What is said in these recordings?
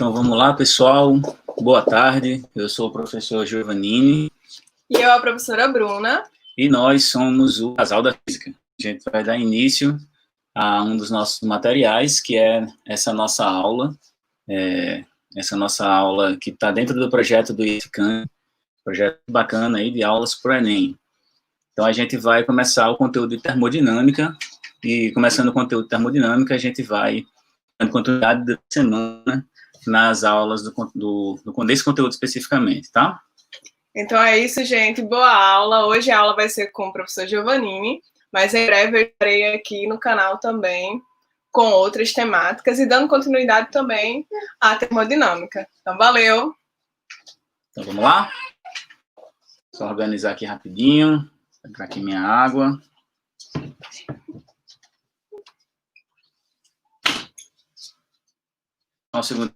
Então vamos lá, pessoal. Boa tarde. Eu sou o professor Giovannini. E eu, a professora Bruna. E nós somos o Casal da Física. A gente vai dar início a um dos nossos materiais, que é essa nossa aula. Essa nossa aula que está dentro do projeto do IFCAN, projeto bacana aí de aulas para o Enem. Então a gente vai começar o conteúdo de termodinâmica, e começando o conteúdo de termodinâmica, a gente vai dando continuidade da semana nas aulas desse conteúdo especificamente, tá? Então é isso, gente. Boa aula. Hoje a aula vai ser com o professor Giovannini, mas em breve eu estarei aqui no canal também com outras temáticas e dando continuidade também à termodinâmica. Então, valeu! Então, vamos lá? Só organizar aqui rapidinho. Vou pegar aqui minha água. Um segundo.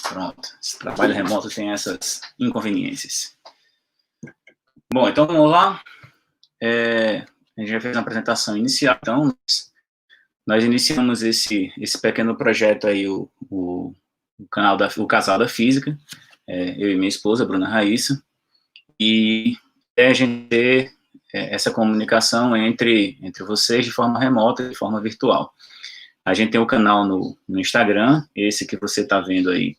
Pronto. Esse trabalho remoto tem essas inconveniências. Bom, então vamos lá. A gente já fez uma apresentação inicial, então nós iniciamos esse pequeno projeto aí, o Casal da Física, eu e minha esposa, Bruna Raíssa, e a gente ter essa comunicação entre vocês de forma remota, de forma virtual. A gente tem um canal no Instagram, esse que você está vendo aí,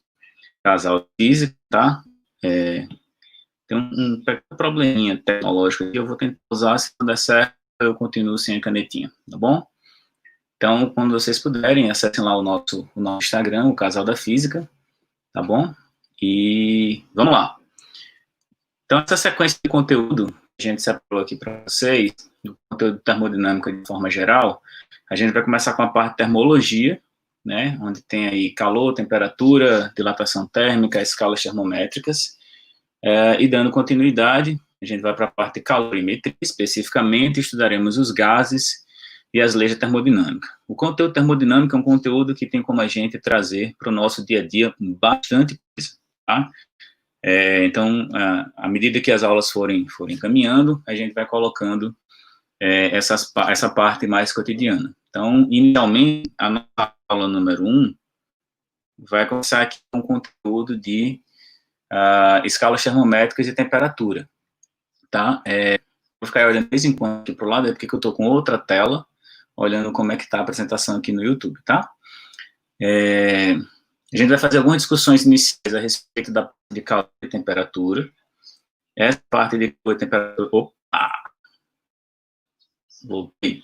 Casal Física, tá? Tem um probleminha tecnológico que eu vou tentar usar, se não der certo, eu continuo sem a canetinha, tá bom? Então, quando vocês puderem, acessem lá o nosso Instagram, o Casal da Física, tá bom? E vamos lá. Então, essa sequência de conteúdo que a gente separou aqui para vocês, do conteúdo de termodinâmica de forma geral, a gente vai começar com a parte de termologia, né, onde tem aí calor, temperatura, dilatação térmica, escalas termométricas, e dando continuidade, a gente vai para a parte de calorimetria, especificamente estudaremos os gases e as leis da termodinâmica. O conteúdo termodinâmico é um conteúdo que tem como a gente trazer para o nosso dia a dia bastante coisa, tá? Então, à medida que as aulas forem caminhando, a gente vai colocando essa parte mais cotidiana. Então, inicialmente, a nossa aula número 1 vai começar aqui com o conteúdo de escalas termométricas e temperatura, tá? Vou ficar olhando de vez em quando aqui para o lado, porque eu estou com outra tela, olhando como é que está a apresentação aqui no YouTube, tá? A gente vai fazer algumas discussões iniciais a respeito da parte de calor e temperatura. Essa parte de calor e temperatura... Opa! Voltei.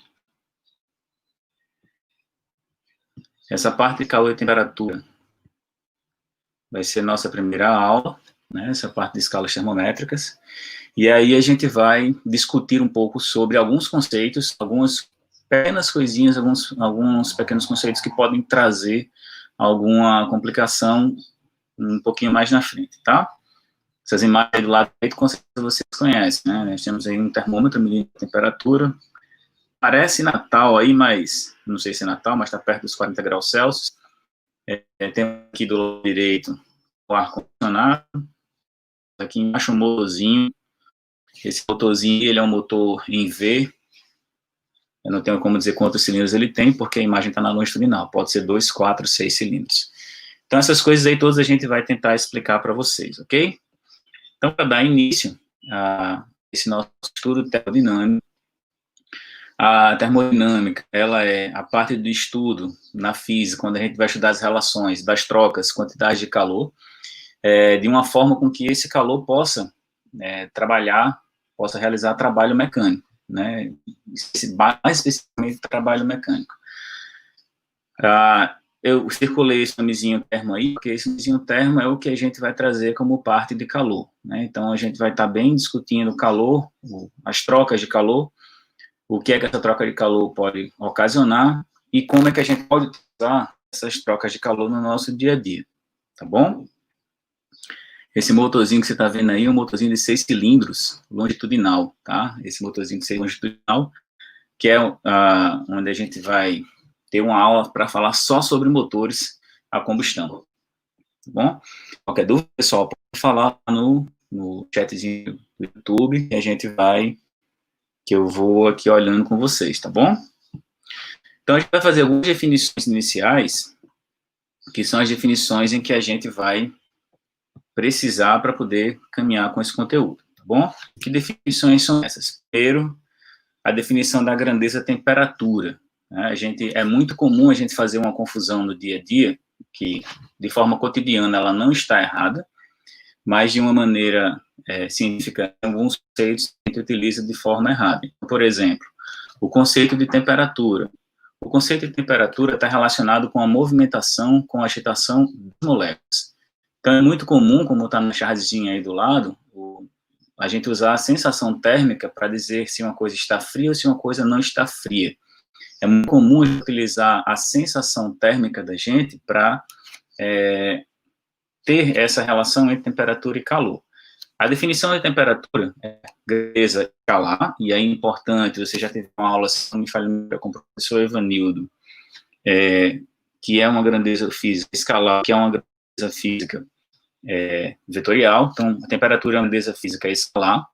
Essa parte de calor e temperatura vai ser nossa primeira aula, né? Essa parte de escalas termométricas. E aí a gente vai discutir um pouco sobre alguns conceitos, algumas pequenas coisinhas, alguns pequenos conceitos que podem trazer alguma complicação um pouquinho mais na frente, tá? Essas imagens do lado direito, com certeza vocês conhecem, né? Nós temos aí um termômetro medindo a temperatura. Parece Natal aí, mas não sei se é Natal, mas está perto dos 40 graus Celsius. Tem aqui do lado direito o ar-condicionado. Aqui embaixo um motorzinho. Esse motorzinho, ele é um motor em V. Eu não tenho como dizer quantos cilindros ele tem, porque a imagem está na longitudinal. Pode ser 2, 4, 6 cilindros. Então, essas coisas aí todas a gente vai tentar explicar para vocês, ok? Então, para dar início a esse nosso estudo termodinâmico, a termodinâmica, ela é a parte do estudo na física, quando a gente vai estudar as relações das trocas, quantidades de calor, de uma forma com que esse calor possa possa realizar trabalho mecânico, né? Mais especificamente trabalho mecânico. Eu circulei esse nomezinho termo aí, porque esse nomezinho termo é o que a gente vai trazer como parte de calor, né? Então, a gente vai estar bem discutindo calor, as trocas de calor, o que é que essa troca de calor pode ocasionar e como é que a gente pode usar essas trocas de calor no nosso dia a dia, tá bom? Esse motorzinho que você está vendo aí é um motorzinho de 6 cilindros longitudinal, tá? Esse motorzinho de 6 longitudinal, que é onde a gente vai ter uma aula para falar só sobre motores a combustão, tá bom? Qualquer dúvida, pessoal, pode falar no no chatzinho do YouTube, que eu vou aqui olhando com vocês, tá bom? Então, a gente vai fazer algumas definições iniciais, que são as definições em que a gente vai precisar para poder caminhar com esse conteúdo, tá bom? Que definições são essas? Primeiro, a definição da grandeza-temperatura. Né? É muito comum a gente fazer uma confusão no dia a dia, que de forma cotidiana ela não está errada, mas de uma maneira científica, alguns conceitos a gente utiliza de forma errada. Por exemplo, o conceito de temperatura. O conceito de temperatura está relacionado com a movimentação, com a agitação das moléculas. Então, é muito comum, como está na chartzinha aí do lado, a gente usar a sensação térmica para dizer se uma coisa está fria ou se uma coisa não está fria. É muito comum utilizar a sensação térmica da gente para ter essa relação entre temperatura e calor. A definição de temperatura é grandeza escalar, e é importante, você já teve uma aula, se não me falha, com o professor Evanildo, que é uma grandeza física escalar, que é uma grandeza física vetorial. Então, a temperatura é uma grandeza física escalar.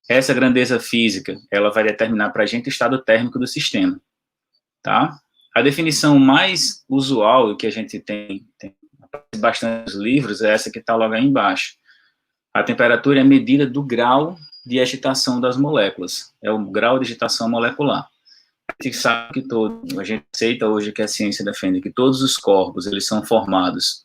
Essa grandeza física, ela vai determinar para a gente o estado térmico do sistema, tá? A definição mais usual que a gente tem bastante nos livros é essa que está logo aí embaixo. A temperatura é a medida do grau de agitação das moléculas, é o grau de agitação molecular. A gente sabe que a gente aceita hoje que a ciência defende que todos os corpos, eles são formados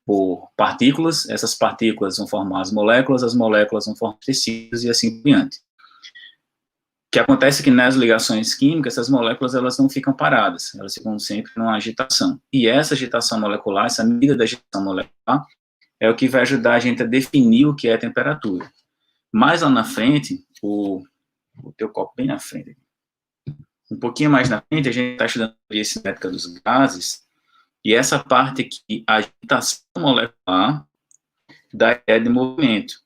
por partículas, essas partículas vão formar as moléculas vão formar tecidos e assim por diante. O que acontece é que nas ligações químicas, essas moléculas elas não ficam paradas, elas ficam sempre numa agitação. E essa agitação molecular, essa medida da agitação molecular, é o que vai ajudar a gente a definir o que é temperatura. Mais lá na frente, o teu copo bem na frente, um pouquinho mais na frente, a gente está estudando a teoria cinética dos gases, e essa parte aqui, a agitação molecular, dá ideia de movimento.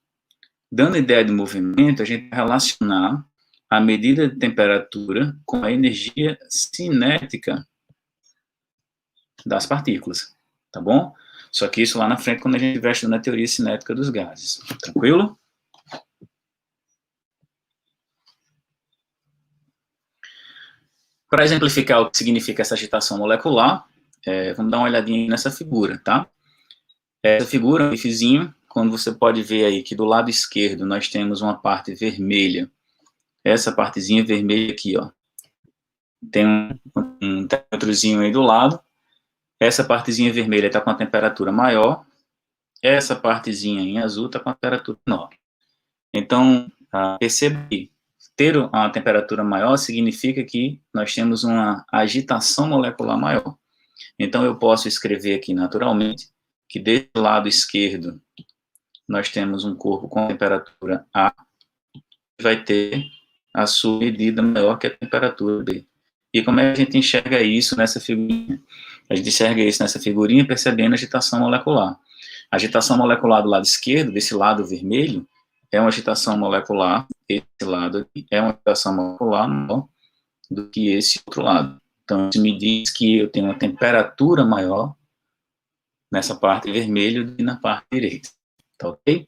Dando ideia de movimento, a gente vai relacionar a medida de temperatura com a energia cinética das partículas, tá bom? Só que isso lá na frente, quando a gente estiver estudando a teoria cinética dos gases. Tranquilo? Para exemplificar o que significa essa agitação molecular, vamos dar uma olhadinha nessa figura, tá? Essa figura é um grifezinho, quando você pode ver aí que do lado esquerdo nós temos uma parte vermelha. Essa partezinha vermelha aqui, ó. Tem um termômetrozinho aí do lado. Essa partezinha vermelha está com a temperatura maior. Essa partezinha em azul está com a temperatura menor. Então, perceba que ter uma temperatura maior significa que nós temos uma agitação molecular maior. Então, eu posso escrever aqui naturalmente que desse lado esquerdo nós temos um corpo com temperatura A, que vai ter a sua medida maior que a temperatura B. E como é que a gente enxerga isso nessa figurinha? A gente enxerga isso nessa figurinha percebendo a agitação molecular. A agitação molecular do lado esquerdo, desse lado vermelho, é uma agitação molecular, esse lado aqui é uma agitação molecular maior do que esse outro lado. Então, isso me diz que eu tenho uma temperatura maior nessa parte vermelha do que na parte direita. Tá ok?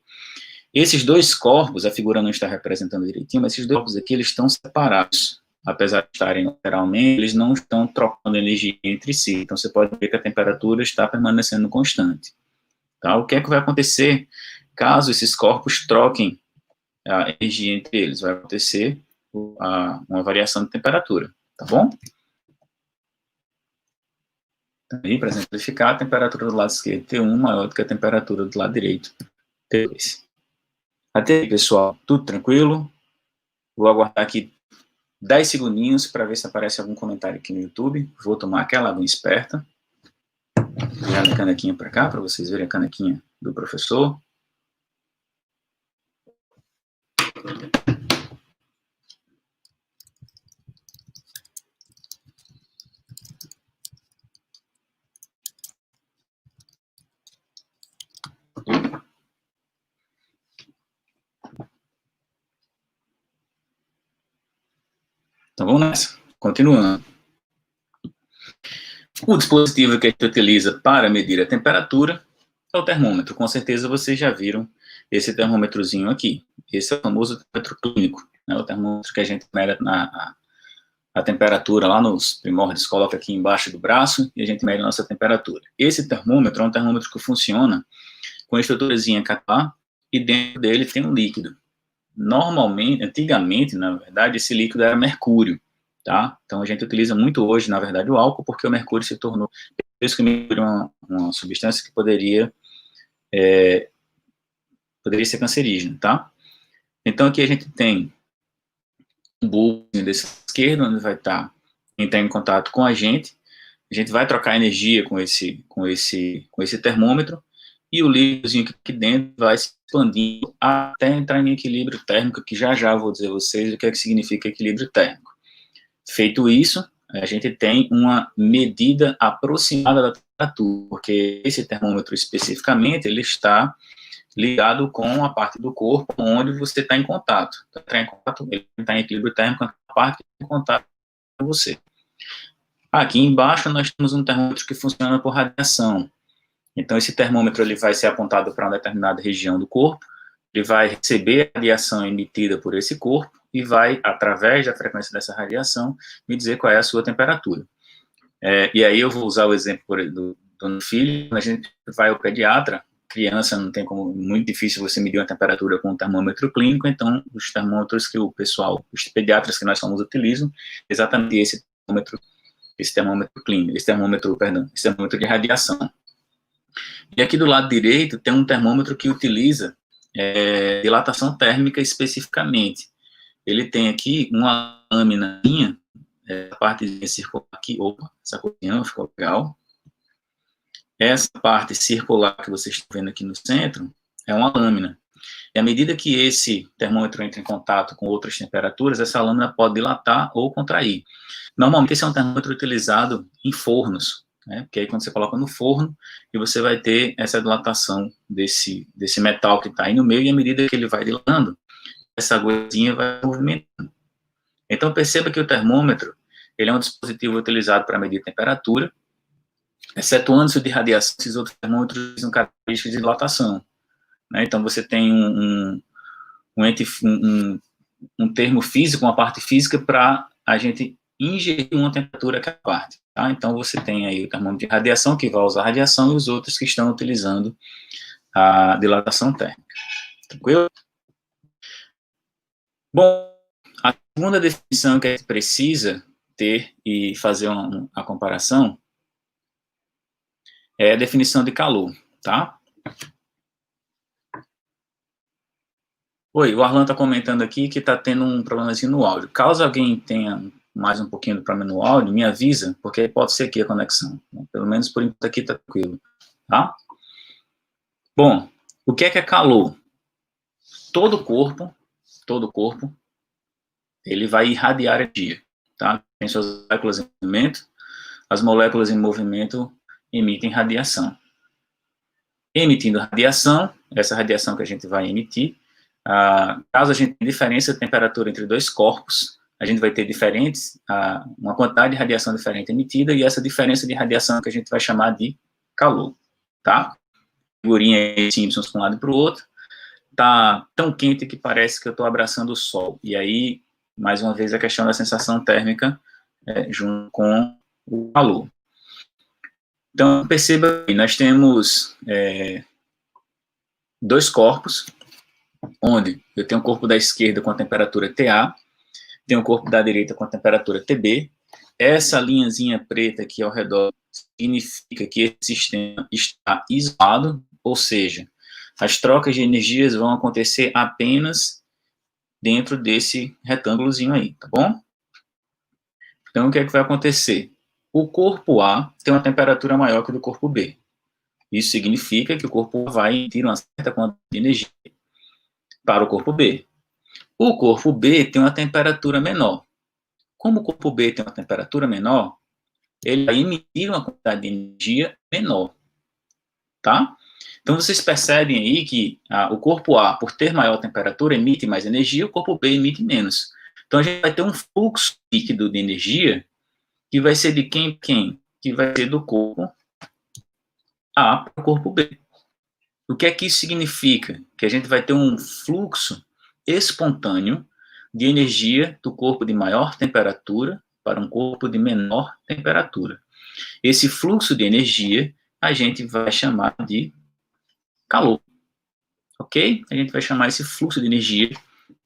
Esses dois corpos, a figura não está representando direitinho, mas esses dois corpos aqui, eles estão separados. Apesar de estarem lateralmente, eles não estão trocando energia entre si. Então, você pode ver que a temperatura está permanecendo constante. Tá? O que é que vai acontecer caso esses corpos troquem a energia entre eles? Vai acontecer uma variação de temperatura. Tá bom? Também, para exemplificar, a temperatura do lado esquerdo T1 maior do que a temperatura do lado direito T2. Até aí, pessoal, tudo tranquilo? Vou aguardar aqui 10 segundinhos para ver se aparece algum comentário aqui no YouTube. Vou tomar aquela água esperta. Virar a canequinha para cá, para vocês verem a canequinha do professor. Então, vamos nessa. Continuando. O dispositivo que a gente utiliza para medir a temperatura é o termômetro. Com certeza vocês já viram esse termômetrozinho aqui. Esse é o famoso termômetro clínico, né? O termômetro que a gente mede a temperatura lá nos primórdios, coloca aqui embaixo do braço e a gente mede a nossa temperatura. Esse termômetro é um termômetro que funciona com a estruturazinha capar e dentro dele tem um líquido. Normalmente, antigamente, na verdade, esse líquido era mercúrio, tá? Então a gente utiliza muito hoje, na verdade, o álcool, porque o mercúrio se tornou, por isso que o mercúrio é uma substância que poderia ser cancerígena, tá? Então aqui a gente tem um bulbo desse esquerdo, onde vai entrar em contato com a gente vai trocar energia com esse termômetro, e o líquidozinho aqui dentro vai se expandindo até entrar em equilíbrio térmico, que já vou dizer a vocês o que é que significa equilíbrio térmico. Feito isso, a gente tem uma medida aproximada da temperatura, porque esse termômetro especificamente, ele está ligado com a parte do corpo onde você está em contato. Ele está em equilíbrio térmico com a parte que está em contato com você. Aqui embaixo nós temos um termômetro que funciona por radiação. Então esse termômetro ele vai ser apontado para uma determinada região do corpo, ele vai receber a radiação emitida por esse corpo e vai, através da frequência dessa radiação, me dizer qual é a sua temperatura. E aí eu vou usar o exemplo do meu filho. A gente vai ao pediatra, criança não tem como, muito difícil você medir uma temperatura com um termômetro clínico, então os termômetros que o pessoal, os pediatras que nós somos utilizam, exatamente esse termômetro clínico, esse termômetro de radiação. E aqui do lado direito tem um termômetro que utiliza dilatação térmica especificamente. Ele tem aqui uma lâminazinha, a parte circular aqui, essa coisinha ficou legal. Essa parte circular que vocês estão vendo aqui no centro é uma lâmina. E à medida que esse termômetro entra em contato com outras temperaturas, essa lâmina pode dilatar ou contrair. Normalmente esse é um termômetro utilizado em fornos, né? Porque aí quando você coloca no forno, e você vai ter essa dilatação desse metal que está aí no meio, e à medida que ele vai dilatando, essa agulhazinha vai movimentando. Então perceba que o termômetro, ele é um dispositivo utilizado para medir temperatura, excetuando-se de radiação, esses outros termômetros usam características de dilatação, né? Então você tem um termo físico, uma parte física para a gente ingerir uma temperatura que é a parte, tá? Então você tem aí o termômetro de radiação, que vai usar radiação, e os outros que estão utilizando a dilatação térmica. Tranquilo? Bom, a segunda definição que a gente precisa ter e fazer a comparação é a definição de calor, tá? Oi, o Arlan está comentando aqui que está tendo um problemazinho no áudio. Caso alguém tenha mais um pouquinho do problema no áudio, me avisa, porque pode ser aqui a conexão. Pelo menos por enquanto aqui está tranquilo, tá? Bom, o que é calor? Todo corpo, ele vai irradiar energia, tá? Tem suas moléculas em movimento, as moléculas em movimento emitem radiação. Emitindo radiação, essa radiação que a gente vai emitir, caso a gente tenha diferença de temperatura entre dois corpos, a gente vai ter uma quantidade de radiação diferente emitida, e essa diferença de radiação que a gente vai chamar de calor, tá? Figurinha simples para um lado e para o outro, tá tão quente que parece que eu estou abraçando o sol, e aí, mais uma vez, a questão da sensação térmica junto com o calor. Então, perceba que nós temos dois corpos, onde eu tenho o corpo da esquerda com a temperatura TA, tenho o corpo da direita com a temperatura TB. Essa linhazinha preta aqui ao redor significa que esse sistema está isolado, ou seja, as trocas de energias vão acontecer apenas dentro desse retângulozinho aí, tá bom? Então, o que é que vai acontecer? O corpo A tem uma temperatura maior que a do corpo B. Isso significa que o corpo A vai emitir uma certa quantidade de energia para o corpo B. O corpo B tem uma temperatura menor. Como o corpo B tem uma temperatura menor, ele vai emitir uma quantidade de energia menor, tá? Então, vocês percebem aí que o corpo A, por ter maior temperatura, emite mais energia, o corpo B emite menos. Então, a gente vai ter um fluxo líquido de energia que vai ser de quem? Que vai ser do corpo A para o corpo B. O que é que isso significa? Que a gente vai ter um fluxo espontâneo de energia do corpo de maior temperatura para um corpo de menor temperatura. Esse fluxo de energia a gente vai chamar de calor, ok? A gente vai chamar esse fluxo de energia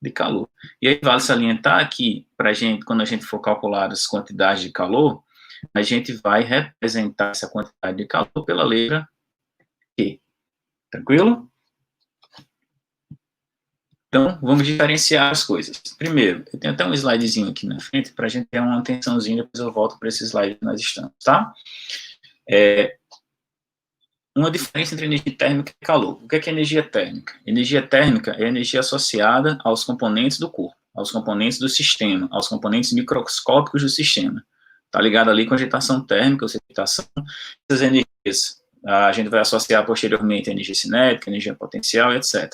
de calor. E aí vale salientar que, quando a gente for calcular as quantidades de calor, a gente vai representar essa quantidade de calor pela letra E. Tranquilo? Então, vamos diferenciar as coisas. Primeiro, eu tenho até um slidezinho aqui na frente para a gente ter uma atençãozinha, depois eu volto para esse slide que nós estamos, tá? Uma diferença entre energia térmica e calor. O que é energia térmica? Energia térmica é a energia associada aos componentes do corpo, aos componentes do sistema, aos componentes microscópicos do sistema. Está ligado ali com a agitação térmica, excitação, essas energias. A gente vai associar posteriormente a energia cinética, energia potencial, etc.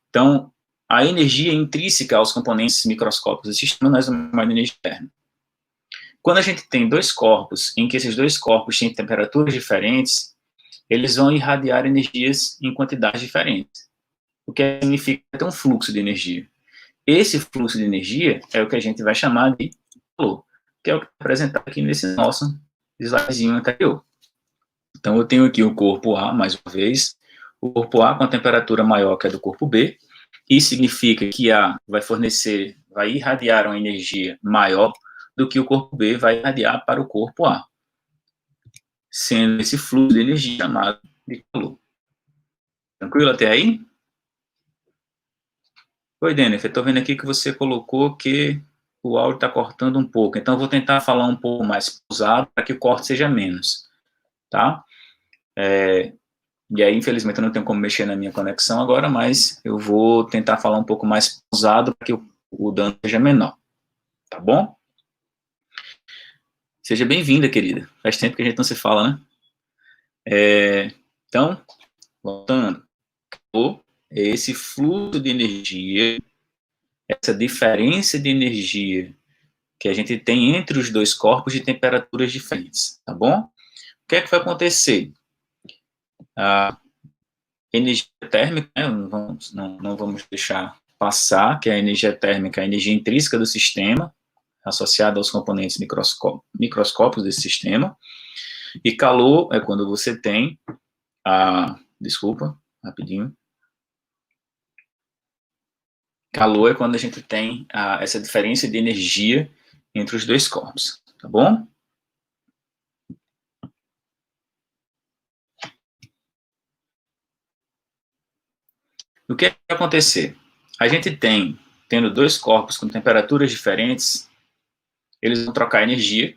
Então, a energia intrínseca aos componentes microscópicos do sistema nós chamamos de energia térmica. Quando a gente tem dois corpos, em que esses dois corpos têm temperaturas diferentes, eles vão irradiar energias em quantidades diferentes, o que significa ter um fluxo de energia. Esse fluxo de energia é o que a gente vai chamar de calor, que é o que é apresentado aqui nesse nosso slidezinho anterior. Então, eu tenho aqui o corpo A, mais uma vez, o corpo A com a temperatura maior que a do corpo B. Isso significa que A vai irradiar uma energia maior do que o corpo B vai irradiar para o corpo A, sendo esse fluxo de energia chamado de calor. Tranquilo até aí? Oi, Denner, eu estou vendo aqui que você colocou que o áudio está cortando um pouco, então eu vou tentar falar um pouco mais pausado para que o corte seja menos, tá? E aí, infelizmente, eu não tenho como mexer na minha conexão agora, mas eu vou tentar falar um pouco mais pausado para que o dano seja menor. Tá bom? Seja bem-vinda, querida. Faz tempo que a gente não se fala, né? Então, voltando. É esse fluxo de energia, essa diferença de energia que a gente tem entre os dois corpos de temperaturas diferentes, tá bom? O que é que vai acontecer? A energia térmica, né, não vamos deixar passar, que a energia térmica é a energia intrínseca do sistema, associada aos componentes microscópicos desse sistema, e calor é quando você tem rapidinho. Calor é quando a gente tem essa diferença de energia entre os dois corpos, tá bom? O que vai acontecer? A gente tendo dois corpos com temperaturas diferentes, eles vão trocar energia.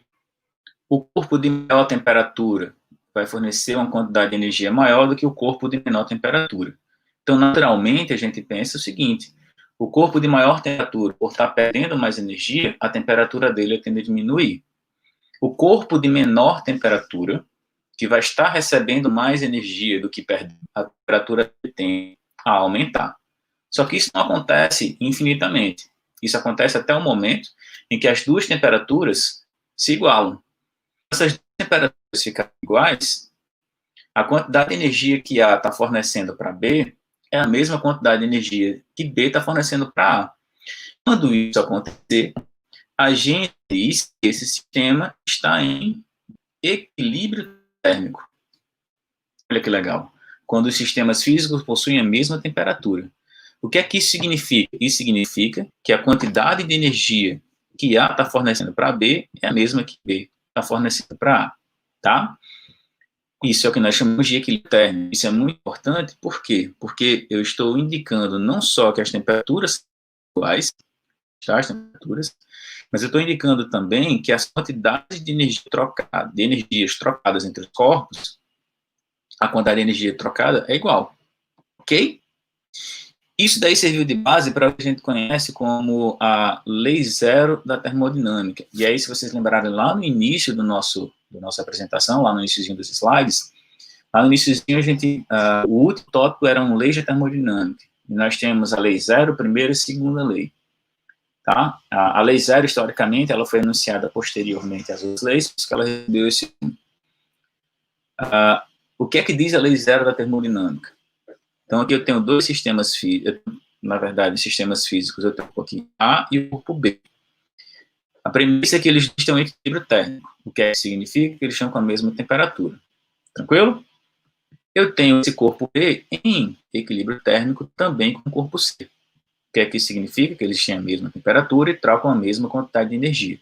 O corpo de maior temperatura vai fornecer uma quantidade de energia maior do que o corpo de menor temperatura. Então, naturalmente, a gente pensa o seguinte: o corpo de maior temperatura, por estar perdendo mais energia, a temperatura dele tende a diminuir. O corpo de menor temperatura, que vai estar recebendo mais energia do que perde, a temperatura tende a aumentar. Só que isso não acontece infinitamente. Isso acontece até o momento em que as duas temperaturas se igualam. Se essas duas temperaturas ficarem iguais, a quantidade de energia que A está fornecendo para B é a mesma quantidade de energia que B está fornecendo para A. Quando isso acontecer, a gente diz que esse sistema está em equilíbrio térmico. Olha que legal. Quando os sistemas físicos possuem a mesma temperatura. O que é que isso significa? Isso significa que a quantidade de energia que A está fornecendo para B é a mesma que B está fornecendo para A, tá? Isso é o que nós chamamos de equilíbrio térmico. Isso é muito importante, por quê? Porque eu estou indicando não só que as temperaturas são iguais, tá? As temperaturas, mas eu estou indicando também que as quantidades de energias trocadas entre os corpos, a quantidade de energia trocada é igual, ok? Isso daí serviu de base para o que a gente conhece como a lei zero da termodinâmica. E aí, se vocês lembrarem lá no início da nossa apresentação, lá no iníciozinho dos slides, lá no iníciozinho o último tópico era uma lei da termodinâmica. E nós temos a lei zero, primeira e segunda lei. Tá? A lei zero, historicamente, ela foi enunciada posteriormente às outras leis, por isso que ela recebeu esse nome. O que é que diz a lei zero da termodinâmica? Então, aqui eu tenho dois sistemas físicos, na verdade, sistemas físicos, eu tenho o corpo A e o corpo B. A premissa é que eles estão em equilíbrio térmico, o que significa que eles estão com a mesma temperatura. Tranquilo? Eu tenho esse corpo B em equilíbrio térmico também com o corpo C. O que é que isso significa? Que eles têm a mesma temperatura e trocam a mesma quantidade de energia.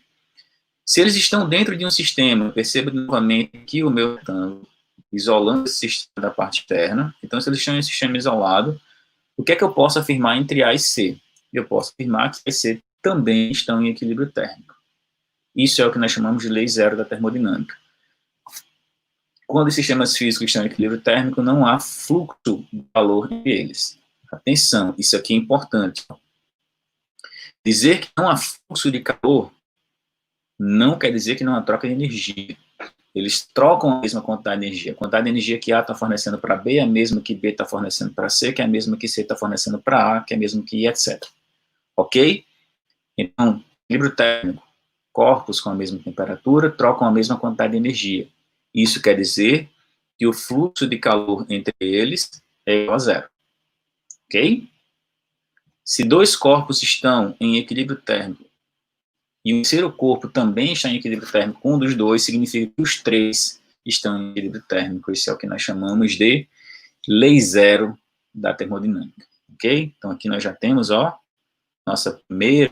Se eles estão dentro de um sistema, perceba novamente aqui o meu retângulo, isolando esse sistema da parte externa. Então, se eles estão em um sistema isolado, o que é que eu posso afirmar entre A e C? Eu posso afirmar que A e C também estão em equilíbrio térmico. Isso é o que nós chamamos de lei zero da termodinâmica. Quando os sistemas físicos estão em equilíbrio térmico, não há fluxo de calor entre eles. Atenção, isso aqui é importante. Dizer que não há fluxo de calor não quer dizer que não há troca de energia. Eles trocam a mesma quantidade de energia. A quantidade de energia que A está fornecendo para B é a mesma que B está fornecendo para C, que é a mesma que C está fornecendo para A, que é a mesma que I, etc. Ok? Então, equilíbrio térmico, corpos com a mesma temperatura trocam a mesma quantidade de energia. Isso quer dizer que o fluxo de calor entre eles é igual a zero. Ok? Se dois corpos estão em equilíbrio térmico e o terceiro corpo também está em equilíbrio térmico com um dos dois, significa que os três estão em equilíbrio térmico. Isso é o que nós chamamos de lei zero da termodinâmica. Ok? Então aqui nós já temos, ó, nossa primeira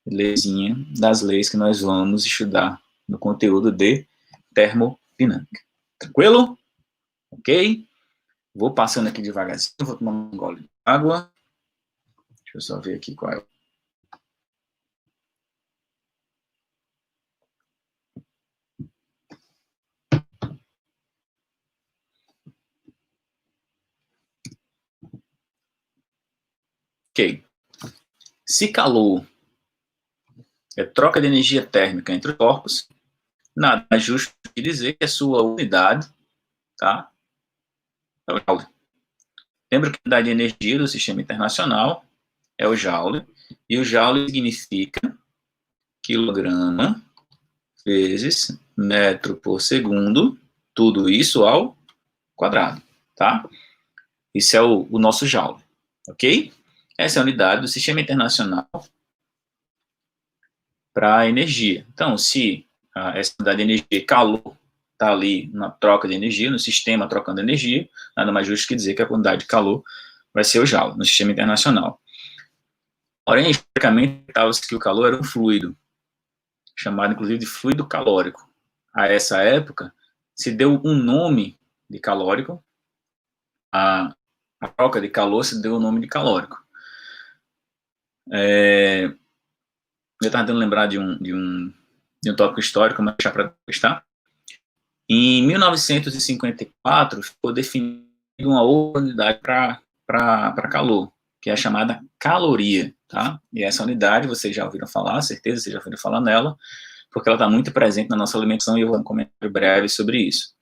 leizinha das leis que nós vamos estudar no conteúdo de termodinâmica. Tranquilo? Ok? Vou passando aqui devagarzinho, vou tomar um gole de água. Deixa eu só ver aqui qual é. Ok. Se calor é troca de energia térmica entre os corpos, nada mais justo que dizer que a sua unidade, tá, é o Joule. Lembra que a unidade de energia do sistema internacional é o Joule, e o Joule significa quilograma vezes metro por segundo, tudo isso ao quadrado, tá? Isso é o nosso Joule, ok? Essa é a unidade do sistema internacional para energia. Então, se essa unidade de energia, calor, está ali na troca de energia, no sistema trocando energia, nada mais justo que dizer que a quantidade de calor vai ser o Joule, no sistema internacional. Porém, historicamente, estava-se que o calor era um fluido, chamado inclusive de fluido calórico. A essa época, se deu um nome de calórico, a troca de calor se deu o nome de calórico. Eu estava tentando lembrar de um tópico histórico, mas deixar para testar. Em 1954, ficou definida uma outra unidade para calor, que é a chamada caloria, tá? E essa unidade, vocês já ouviram falar, certeza, vocês já ouviram falar nela, porque ela está muito presente na nossa alimentação e eu vou dar um comentário breve sobre isso.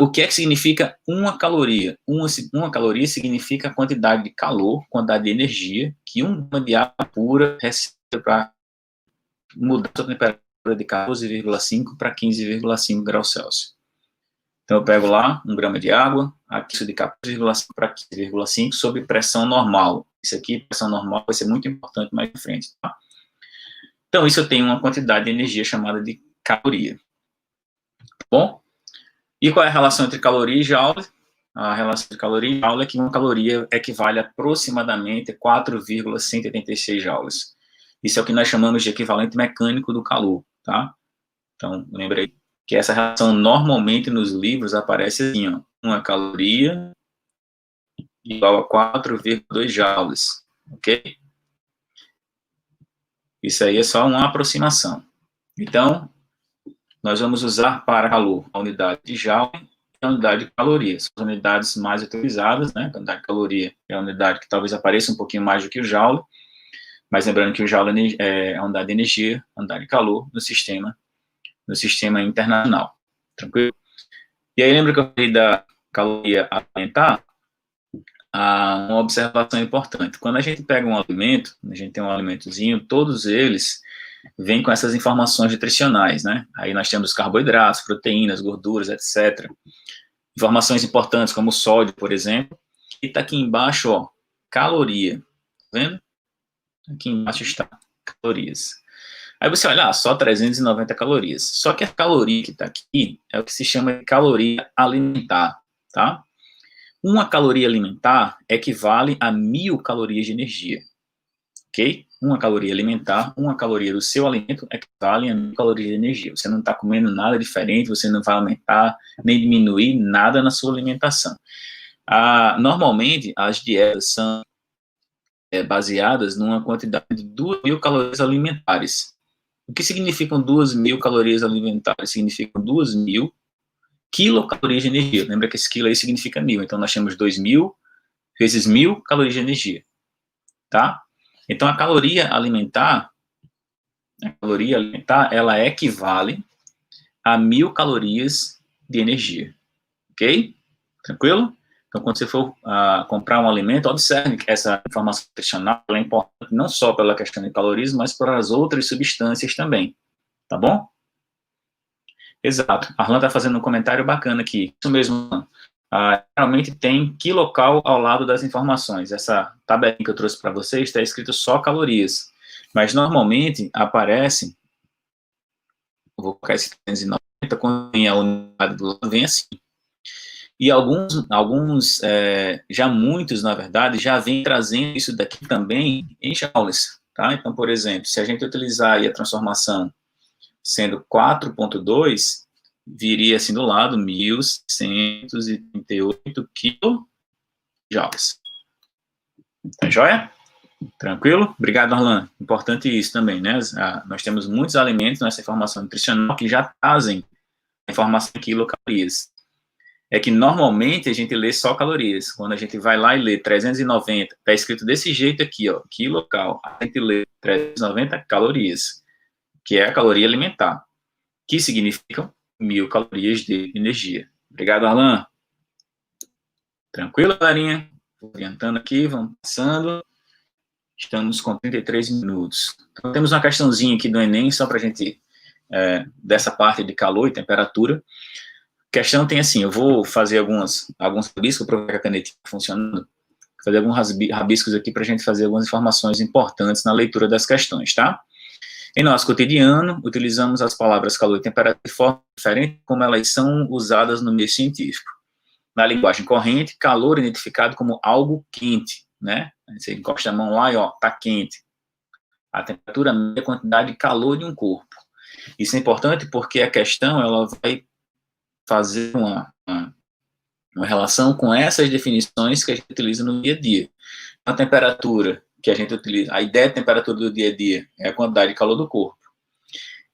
O que é que significa uma caloria? Uma caloria significa a quantidade de calor, quantidade de energia que uma grama de água pura recebe para mudar a sua temperatura de 14,5 para 15,5 graus Celsius. Então, eu pego lá 1 grama de água, aqueço de 14,5 para 15,5 sob pressão normal. Isso aqui, pressão normal, vai ser muito importante mais em frente, tá? Então, isso eu tenho uma quantidade de energia chamada de caloria. Tá bom? E qual é a relação entre caloria e Joule? A relação entre caloria e Joule é que uma caloria equivale a aproximadamente 4,186 joules. Isso é o que nós chamamos de equivalente mecânico do calor, tá? Então, lembrei que essa relação normalmente nos livros aparece assim, ó, uma caloria igual a 4,2 joules, ok? Isso aí é só uma aproximação. Então, nós vamos usar para calor a unidade de joule e a unidade de caloria. São as unidades mais utilizadas, né? A unidade de caloria é a unidade que talvez apareça um pouquinho mais do que o joule, mas lembrando que o joule é a unidade de energia, a unidade de calor no sistema internacional. Tranquilo? E aí, lembra que eu falei da caloria alimentar? Uma observação importante. Quando a gente pega um alimento, a gente tem um alimentozinho, todos eles vêm com essas informações nutricionais, né? Aí nós temos carboidratos, proteínas, gorduras, etc. Informações importantes como o sódio, por exemplo. E está aqui embaixo, ó, caloria. Tá vendo? Aqui embaixo está calorias. Aí você olha, só 390 calorias. Só que a caloria que está aqui é o que se chama de caloria alimentar, tá? Uma caloria alimentar equivale a 1.000 calorias de energia, ok? Uma caloria alimentar, uma caloria do seu alimento equivale a 1.000 calorias de energia. Você não está comendo nada diferente, você não vai aumentar nem diminuir nada na sua alimentação. Normalmente, as dietas são baseadas numa quantidade de 2.000 calorias alimentares. O que significam 2.000 calorias alimentares? Significam 2.000 quilocalorias de energia. Lembra que esse quilo aí significa 1.000. Então, nós temos 2.000 vezes 1.000 calorias de energia. Tá? Então, a caloria alimentar, ela equivale a 1.000 calorias de energia. Ok? Tranquilo? Então, quando você for comprar um alimento, observe que essa informação nutricional é importante não só pela questão de calorias, mas para as outras substâncias também. Tá bom? Exato. A Arlan está fazendo um comentário bacana aqui. Isso mesmo, realmente tem quilocal ao lado das informações. Essa tabelinha que eu trouxe para vocês está escrito só calorias. Mas, normalmente, aparece, eu vou colocar esse 390, quando vem a unidade do lado, vem assim. E já muitos, na verdade, já vêm trazendo isso daqui também em joules, tá? Então, por exemplo, se a gente utilizar aí a transformação sendo 4.2, viria assim do lado 1.138 quilojoules. Tá joia? Tranquilo? Obrigado, Arlan. Importante isso também, né? Nós temos muitos alimentos nessa informação nutricional que já trazem a informação em quilocalorias. É que normalmente a gente lê só calorias. Quando a gente vai lá e lê 390, está escrito desse jeito aqui, ó, quilocal. A gente lê 390 calorias, que é a caloria alimentar, que significam 1.000 calorias de energia. Obrigado, Arlan. Tranquilo, galerinha? Vou adiantando aqui, vamos passando. Estamos com 33 minutos. Então, temos uma questãozinha aqui do Enem, só para a gente, dessa parte de calor e temperatura. A questão tem assim, eu vou fazer alguns rabiscos, para ver a canetinha funcionando, fazer alguns rabiscos aqui para a gente fazer algumas informações importantes na leitura das questões, tá? Em nosso cotidiano, utilizamos as palavras calor e temperatura de forma diferente como elas são usadas no meio científico. Na linguagem corrente, calor é identificado como algo quente, né? Você encosta a mão lá e, ó, tá quente. A temperatura é a quantidade de calor de um corpo. Isso é importante porque a questão, ela vai fazer uma relação com essas definições que a gente utiliza no dia a dia. A temperatura que a gente utiliza, a ideia de temperatura do dia a dia é a quantidade de calor do corpo.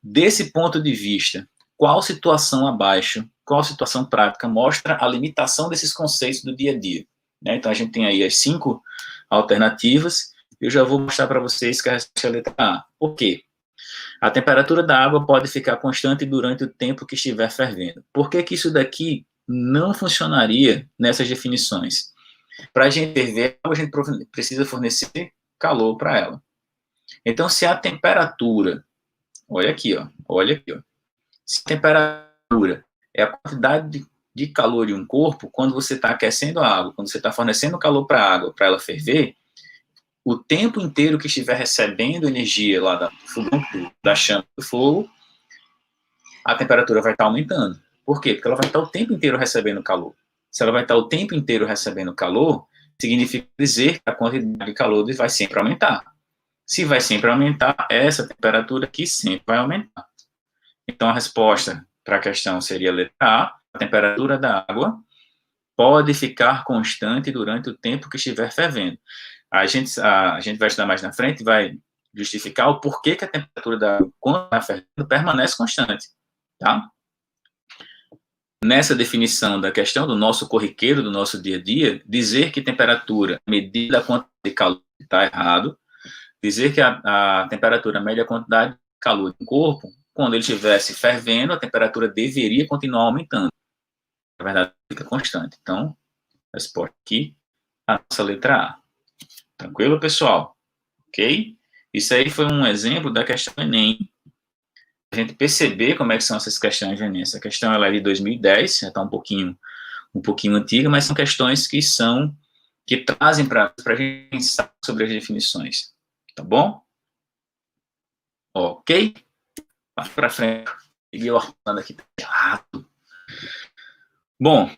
Desse ponto de vista, qual situação abaixo, qual situação prática mostra a limitação desses conceitos do dia a dia? Né? Então, a gente tem aí as 5 alternativas, eu já vou mostrar para vocês que a resposta é a letra A. Por quê? A temperatura da água pode ficar constante durante o tempo que estiver fervendo. Por que que isso daqui não funcionaria nessas definições? Para a gente ferver, a gente precisa fornecer calor para ela. Então, se a temperatura, olha aqui, ó, se a temperatura é a quantidade de calor de um corpo, quando você está aquecendo a água, quando você está fornecendo calor para a água, para ela ferver, o tempo inteiro que estiver recebendo energia lá da chama do fogo, a temperatura vai estar aumentando. Por quê? Porque ela vai estar o tempo inteiro recebendo calor. Se ela vai estar o tempo inteiro recebendo calor, significa dizer que a quantidade de calor vai sempre aumentar. Se vai sempre aumentar, essa temperatura aqui sempre vai aumentar. Então, a resposta para a questão seria a letra A. A temperatura da água pode ficar constante durante o tempo que estiver fervendo. A gente vai estudar mais na frente, vai justificar o porquê que a temperatura da água, quando está fervendo, permanece constante, tá? Nessa definição da questão do nosso corriqueiro, do nosso dia a dia, dizer que temperatura medida a quantidade de calor está errado. Dizer que a temperatura mede a quantidade de calor do corpo, quando ele estivesse fervendo, a temperatura deveria continuar aumentando. Na verdade, fica constante. Então, a resposta aqui, a nossa letra A. Tranquilo, pessoal? Ok? Isso aí foi um exemplo da questão Enem. A gente perceber como é que são essas questões de Enem. Essa questão ela é de 2010, já está um pouquinho antiga, mas são questões que são que trazem para a gente pensar sobre as definições. Tá bom? Ok? Vai para frente. Peguei o ordenado aqui. Bom,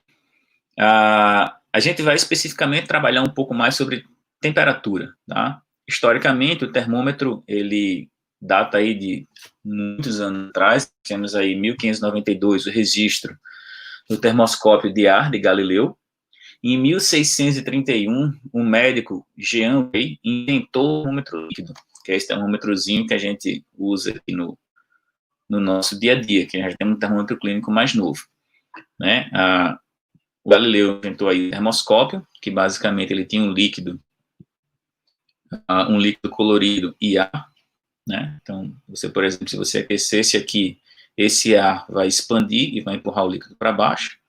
a gente vai especificamente trabalhar um pouco mais sobre temperatura, tá? Historicamente, o termômetro, ele data aí de muitos anos atrás. Temos aí 1592 o registro do termoscópio de ar de Galileu. Em 1631, o médico Jean Rey inventou o termômetro líquido, que é esse termômetrozinho que a gente usa aqui no nosso dia a dia, que a gente tem um termômetro clínico mais novo, né? O Galileu inventou aí o termoscópio, que basicamente ele tinha um líquido colorido e ar, né? Então, você, por exemplo, se você aquecesse aqui, esse ar vai expandir e vai empurrar o líquido para baixo.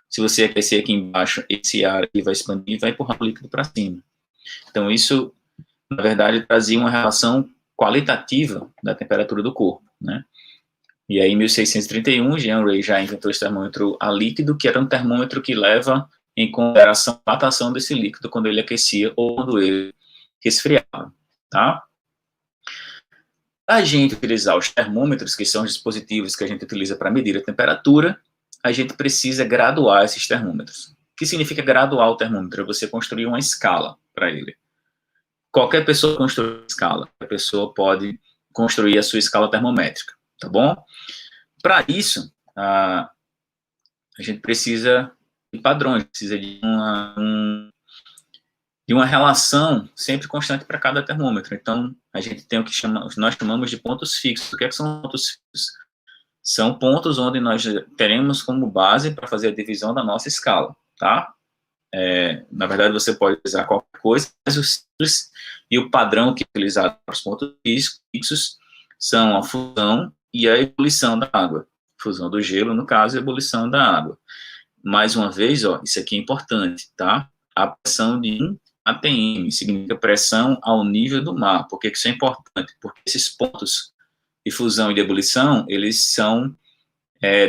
Se você aquecer aqui embaixo, esse ar aqui vai expandir e vai empurrar o líquido para cima. Então, isso, na verdade, trazia uma relação qualitativa da temperatura do corpo, né? E aí, em 1631, Jean Rey já inventou esse termômetro a líquido, que era um termômetro que leva em consideração a datação desse líquido quando ele aquecia ou quando ele resfriava, tá? A gente utilizar os termômetros, que são os dispositivos que a gente utiliza para medir a temperatura, a gente precisa graduar esses termômetros. O que significa graduar o termômetro? É você construir uma escala para ele. Qualquer pessoa construi uma escala. Qualquer pessoa pode construir a sua escala termométrica, tá bom? Para isso, a gente precisa de padrões, precisa de uma relação sempre constante para cada termômetro. Então, a gente tem o que nós chamamos de pontos fixos. O que são pontos fixos? São pontos onde nós teremos como base para fazer a divisão da nossa escala, tá? Na verdade, você pode usar qualquer coisa, mas o simples e o padrão que é utilizado para os pontos fixos são a fusão e a ebulição da água. Fusão do gelo, no caso, e a ebulição da água. Mais uma vez, ó, isso aqui é importante, tá? A pressão de 1 atm significa pressão ao nível do mar. Por que isso é importante? Porque esses pontos de fusão e de ebulição, eles são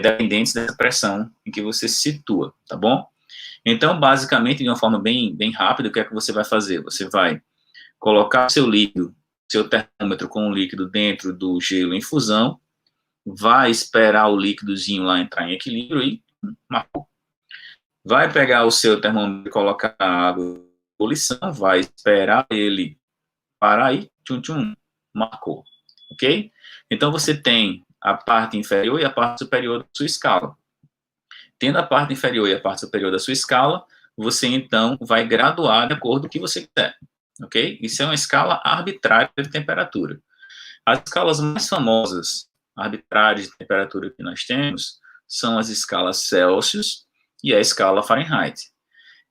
dependentes dessa pressão em que você se situa, tá bom? Então, basicamente, de uma forma bem rápida, o que é que você vai fazer? Você vai colocar o seu líquido, seu termômetro com o líquido dentro do gelo em fusão, vai esperar o líquidozinho lá entrar em equilíbrio e marcou. Vai pegar o seu termômetro e colocar a água em ebulição, vai esperar ele parar e marcou, ok? Então, você tem a parte inferior e a parte superior da sua escala. Tendo a parte inferior e a parte superior da sua escala, você, então, vai graduar de acordo com o que você quiser, ok? Isso é uma escala arbitrária de temperatura. As escalas mais famosas arbitrárias de temperatura que nós temos são as escalas Celsius e a escala Fahrenheit.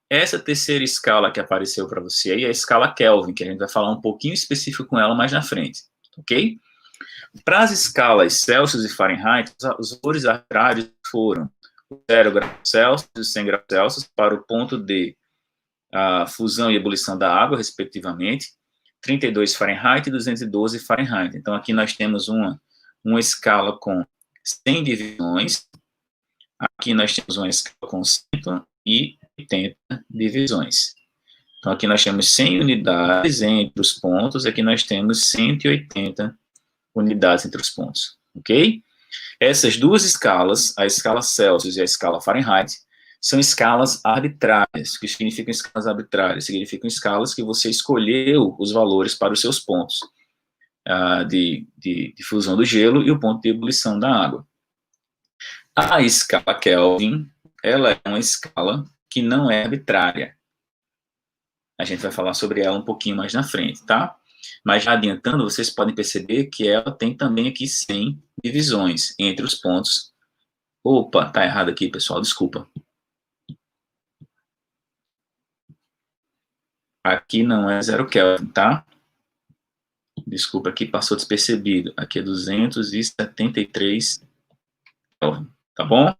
Essa terceira escala que apareceu para você aí é a escala Kelvin, que a gente vai falar um pouquinho específico com ela mais na frente, ok? Para as escalas Celsius e Fahrenheit, os valores arbitrários foram 0 graus Celsius e 100 graus Celsius para o ponto de fusão e ebulição da água, respectivamente, 32 Fahrenheit e 212 Fahrenheit. Então, aqui nós temos uma escala com 100 divisões, aqui nós temos uma escala com 180 divisões. Então, aqui nós temos 100 unidades entre os pontos, aqui nós temos 180 unidades entre os pontos, ok? Essas duas escalas, a escala Celsius e a escala Fahrenheit, são escalas arbitrárias. O que significam escalas arbitrárias? Significam escalas que você escolheu os valores para os seus pontos de fusão do gelo e o ponto de ebulição da água. A escala Kelvin, ela é uma escala que não é arbitrária. A gente vai falar sobre ela um pouquinho mais na frente, tá? Mas já adiantando, vocês podem perceber que ela tem também aqui 100 divisões entre os pontos. Opa, tá errado aqui, pessoal, desculpa. Aqui não é 0 Kelvin, tá? Desculpa, aqui passou despercebido. Aqui é 273 Kelvin, tá bom?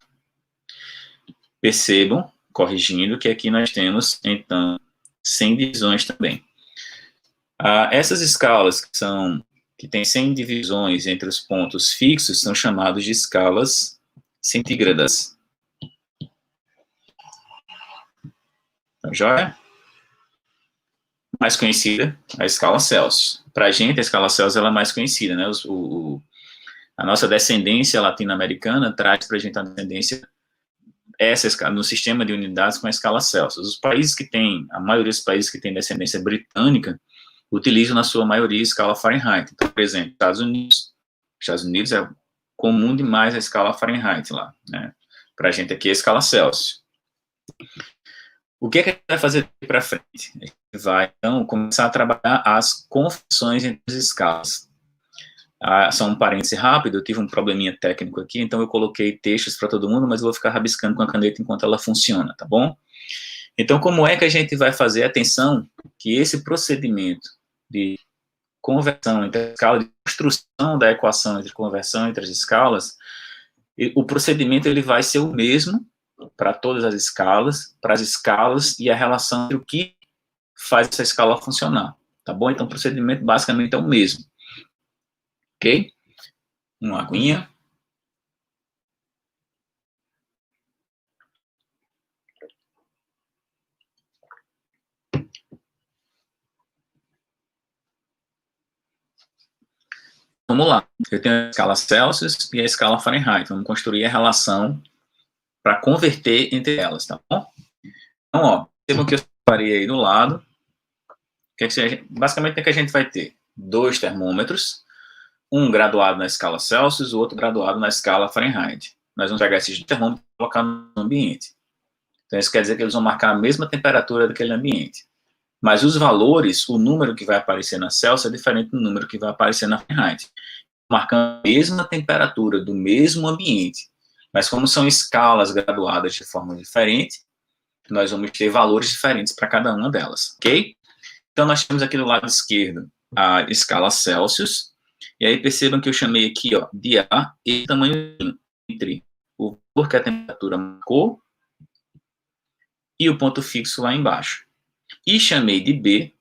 Percebam, corrigindo, que aqui nós temos, então, 100 divisões também. Essas escalas que têm 100 divisões entre os pontos fixos são chamadas de escalas centígradas. Tá joia? mais conhecida, a escala Celsius. Para a gente, a escala Celsius ela é mais conhecida, né? A nossa descendência latino-americana traz para a gente a descendência essa escala, no sistema de unidades com a escala Celsius. Os países que têm, a maioria dos países que têm descendência britânica, utilizam na sua maioria a escala Fahrenheit. Então, por exemplo, Estados Unidos é comum demais a escala Fahrenheit lá, né? Para a gente aqui é a escala Celsius. O que é que a gente vai fazer daqui para frente? A gente vai, então, começar a trabalhar as conversões entre as escalas. Só um parêntese rápido, eu tive um probleminha técnico aqui, então eu coloquei textos para todo mundo, mas eu vou ficar rabiscando com a caneta enquanto ela funciona, tá bom? Então, como é que a gente vai fazer? Atenção, que esse procedimento de conversão entre a escala, de construção da equação entre conversão entre as escalas, o procedimento ele vai ser o mesmo para todas as escalas, para as escalas e a relação entre o que faz essa escala funcionar, tá bom? Então, o procedimento basicamente é o mesmo, ok? Uma aguinha. Vamos lá, eu tenho a escala Celsius e a escala Fahrenheit, vamos construir a relação para converter entre elas, tá bom? Então, ó, percebam que eu separei aí do lado, basicamente é que a gente vai ter 2 termômetros, um graduado na escala Celsius, o outro graduado na escala Fahrenheit. Nós vamos pegar esses termômetros e colocar no ambiente. Então, isso quer dizer que eles vão marcar a mesma temperatura daquele ambiente. Mas os valores, o número que vai aparecer na Celsius é diferente do número que vai aparecer na Fahrenheit. Marcando a mesma temperatura do mesmo ambiente. Mas como são escalas graduadas de forma diferente, nós vamos ter valores diferentes para cada uma delas, ok? Então, nós temos aqui do lado esquerdo a escala Celsius, e aí percebam que eu chamei aqui, ó, de A e tamanho entre o valor que a temperatura marcou e o ponto fixo lá embaixo. E chamei de B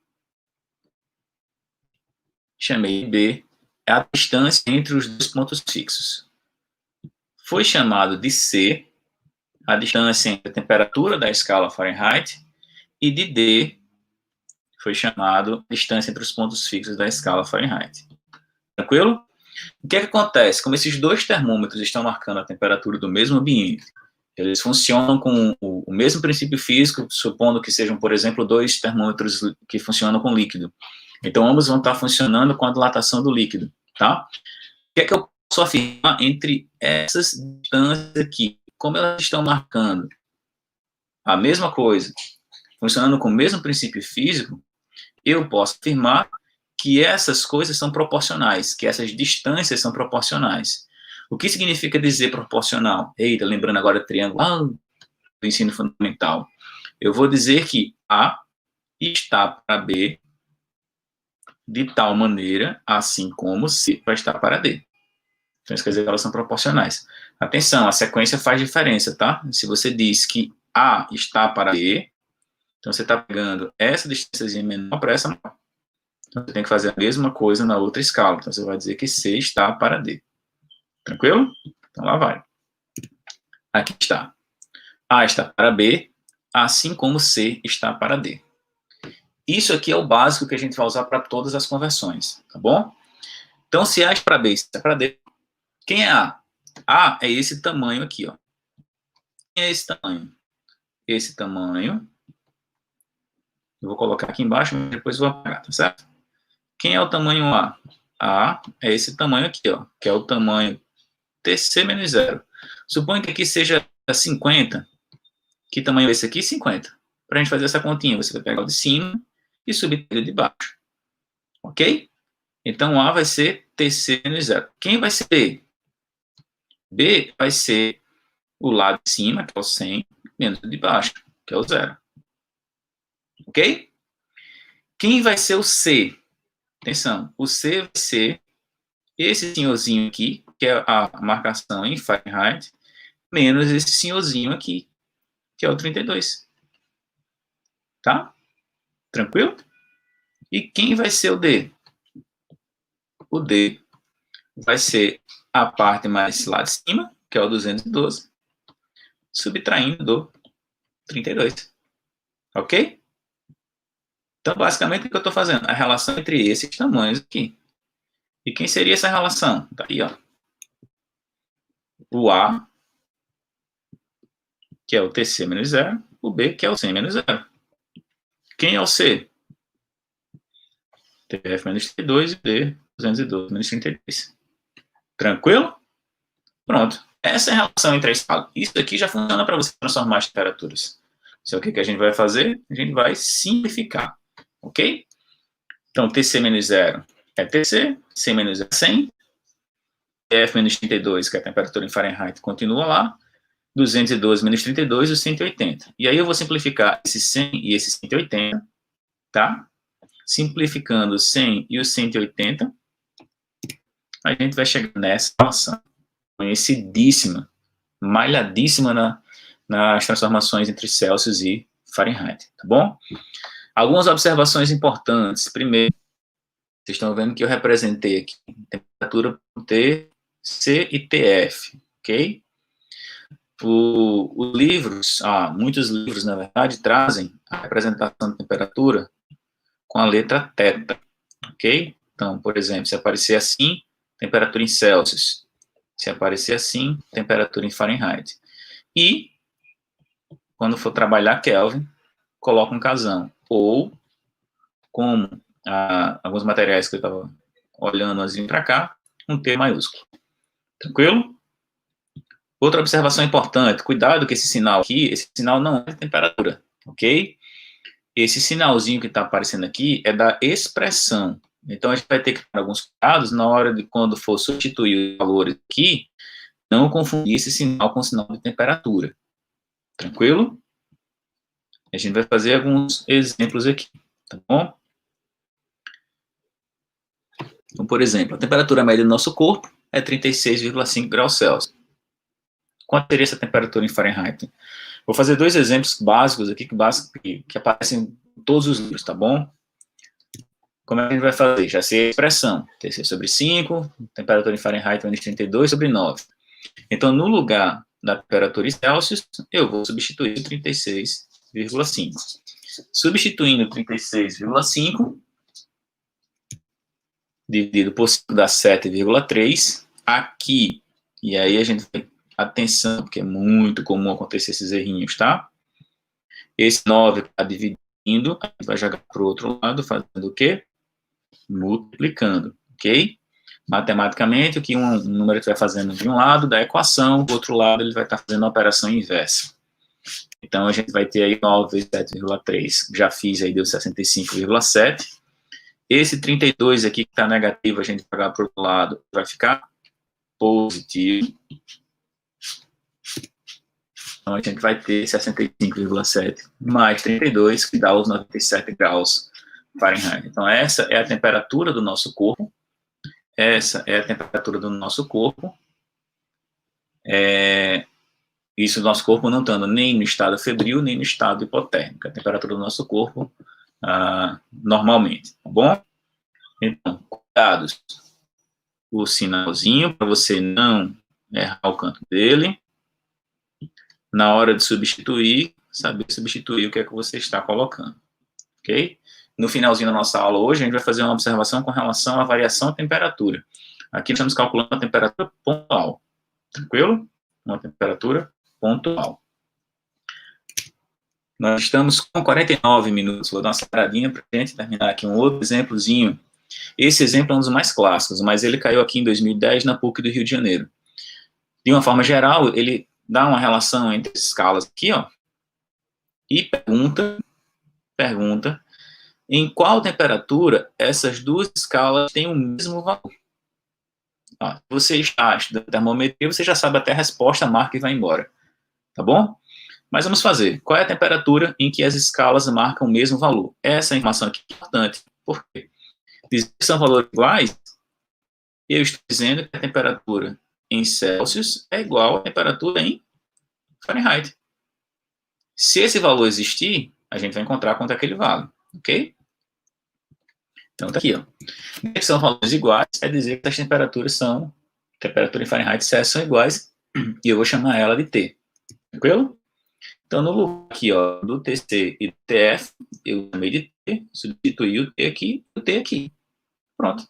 é a distância entre os 2 pontos fixos. Foi chamado de C a distância entre a temperatura da escala Fahrenheit, e de D foi chamado a distância entre os pontos fixos da escala Fahrenheit. Tranquilo? O que é que acontece? Como esses 2 termômetros estão marcando a temperatura do mesmo ambiente, eles funcionam com o mesmo princípio físico, supondo que sejam, por exemplo, 2 termômetros que funcionam com líquido. Então, ambos vão estar funcionando com a dilatação do líquido, tá? O que é que eu posso afirmar entre essas distâncias aqui? Como elas estão marcando a mesma coisa, funcionando com o mesmo princípio físico, eu posso afirmar que essas coisas são proporcionais, que essas distâncias são proporcionais. O que significa dizer proporcional? Eita, lembrando agora do triângulo do ensino fundamental. Eu vou dizer que A está para B de tal maneira, assim como C vai estar para D. Então, isso quer dizer que elas são proporcionais. Atenção, a sequência faz diferença, tá? Se você diz que A está para B, então você está pegando essa distância menor para essa maior. Então, você tem que fazer a mesma coisa na outra escala. Então, você vai dizer que C está para D. Tranquilo? Então, lá vai. Aqui está. A está para B, assim como C está para D. Isso aqui é o básico que a gente vai usar para todas as conversões, tá bom? Então, se A está para B e C está para D, quem é A? A é esse tamanho aqui, ó. Quem é esse tamanho? Esse tamanho. Eu vou colocar aqui embaixo, mas depois vou apagar, tá certo? Quem é o tamanho A? A é esse tamanho aqui, ó, que é o tamanho TC menos 0. Suponha que aqui seja 50. Que tamanho é esse aqui? 50. Para a gente fazer essa continha, você vai pegar o de cima e subir o de baixo. Ok? Então, A vai ser TC menos 0. Quem vai ser B? B vai ser o lado de cima, que é o 100, menos o de baixo, que é o 0. Ok? Quem vai ser o C? Atenção, o C vai ser esse senhorzinho aqui, que é a marcação em Fahrenheit, menos esse senhorzinho aqui, que é o 32. Tá? Tranquilo? E quem vai ser o D? O D vai ser a parte mais lá de cima, que é o 212, subtraindo do 32. Ok? Então, basicamente, o que eu estou fazendo? A relação entre esses tamanhos aqui. E quem seria essa relação? Tá aí, ó. O A, que é o TC menos 0, o B, que é o C menos 0. Quem é o C? TF menos 32 e D, 212 menos 32. Tranquilo? Pronto. Essa é a relação entre a escala. Isso aqui já funciona para você transformar as temperaturas. Só que o que a gente vai fazer? A gente vai simplificar. Ok? Então, TC menos 0 é TC, C menos 0 é 100, TF menos 32, que é a temperatura em Fahrenheit, continua lá, 212 menos 32 e 180. E aí eu vou simplificar esse 100 e esse 180, tá? Simplificando o 100 e o 180, a gente vai chegar nessa relação conhecidíssima, malhadíssima nas transformações entre Celsius e Fahrenheit, tá bom? Algumas observações importantes. Primeiro, vocês estão vendo que eu representei aqui temperatura por T, C e TF, ok? Os livros, muitos livros, na verdade, trazem a representação de temperatura com a letra θ, ok? Então, por exemplo, se aparecer assim, temperatura em Celsius. Se aparecer assim, temperatura em Fahrenheit. E, quando for trabalhar Kelvin, coloca um casão. Ou, como alguns materiais que eu estava olhando assim para cá, um T maiúsculo. Tranquilo? Outra observação importante, cuidado com esse sinal aqui, esse sinal não é de temperatura, ok? Esse sinalzinho que está aparecendo aqui é da expressão. Então, a gente vai ter que tomar alguns cuidados na hora de quando for substituir os valores aqui, não confundir esse sinal com o sinal de temperatura. Tranquilo? A gente vai fazer alguns exemplos aqui, tá bom? Então, por exemplo, a temperatura média do nosso corpo é 36,5 graus Celsius. Quanto seria essa temperatura em Fahrenheit? Vou fazer dois exemplos básicos aqui, que aparecem em todos os livros, tá bom? Como é que a gente vai fazer? Já sei a expressão. TC sobre 5, temperatura em Fahrenheit menos 32 sobre 9. Então, no lugar da temperatura em Celsius, eu vou substituir 36,5. Substituindo 36,5, dividido por 5 dá 7,3. Aqui, e aí a gente vai, atenção, porque é muito comum acontecer esses errinhos, tá? Esse 9 está dividindo, a gente vai jogar para o outro lado, fazendo o quê? Multiplicando, ok? Matematicamente, o que um número vai fazendo de um lado da equação, do outro lado ele vai estar fazendo a operação inversa. Então, a gente vai ter aí 9 vezes 7,3, já fiz aí, deu 65,7. Esse 32 aqui que está negativo, a gente vai jogar para o outro lado, vai ficar positivo. Então, a gente vai ter 65,7 mais 32, que dá os 97 graus Fahrenheit. Então, essa é a temperatura do nosso corpo. Essa é a temperatura do nosso corpo. Isso, o nosso corpo não estando nem no estado febril, nem no estado hipotérmico. A temperatura do nosso corpo normalmente, tá bom? Então, cuidados. O sinalzinho, para você não errar o canto dele. Na hora de substituir, saber substituir o que é que você está colocando. Ok? No finalzinho da nossa aula hoje, a gente vai fazer uma observação com relação à variação de temperatura. Aqui nós estamos calculando a temperatura pontual. Tranquilo? Uma temperatura pontual. Nós estamos com 49 minutos. Vou dar uma separadinha para a gente terminar aqui um outro exemplozinho. Esse exemplo é um dos mais clássicos, mas ele caiu aqui em 2010 na PUC do Rio de Janeiro. De uma forma geral, ele dá uma relação entre as escalas aqui, ó, e pergunta em qual temperatura essas duas escalas têm o mesmo valor. Ó, você está estudando termometria, você já sabe até a resposta, marca e vai embora. Tá bom? Mas vamos fazer. Qual é a temperatura em que as escalas marcam o mesmo valor? Essa informação aqui é importante. Por quê? Dizer que são valores iguais, eu estou dizendo que a temperatura em Celsius é igual à temperatura em Fahrenheit. Se esse valor existir, a gente vai encontrar quanto é que ele vale. Ok? Então, tá aqui, ó. Dizer que são valores iguais é dizer que as temperaturas são, temperatura em Fahrenheit e Celsius são iguais, e eu vou chamar ela de T. Tranquilo? Então, no lugar aqui, ó, do TC e do TF, eu chamei de substituir o T aqui e o T aqui. Pronto.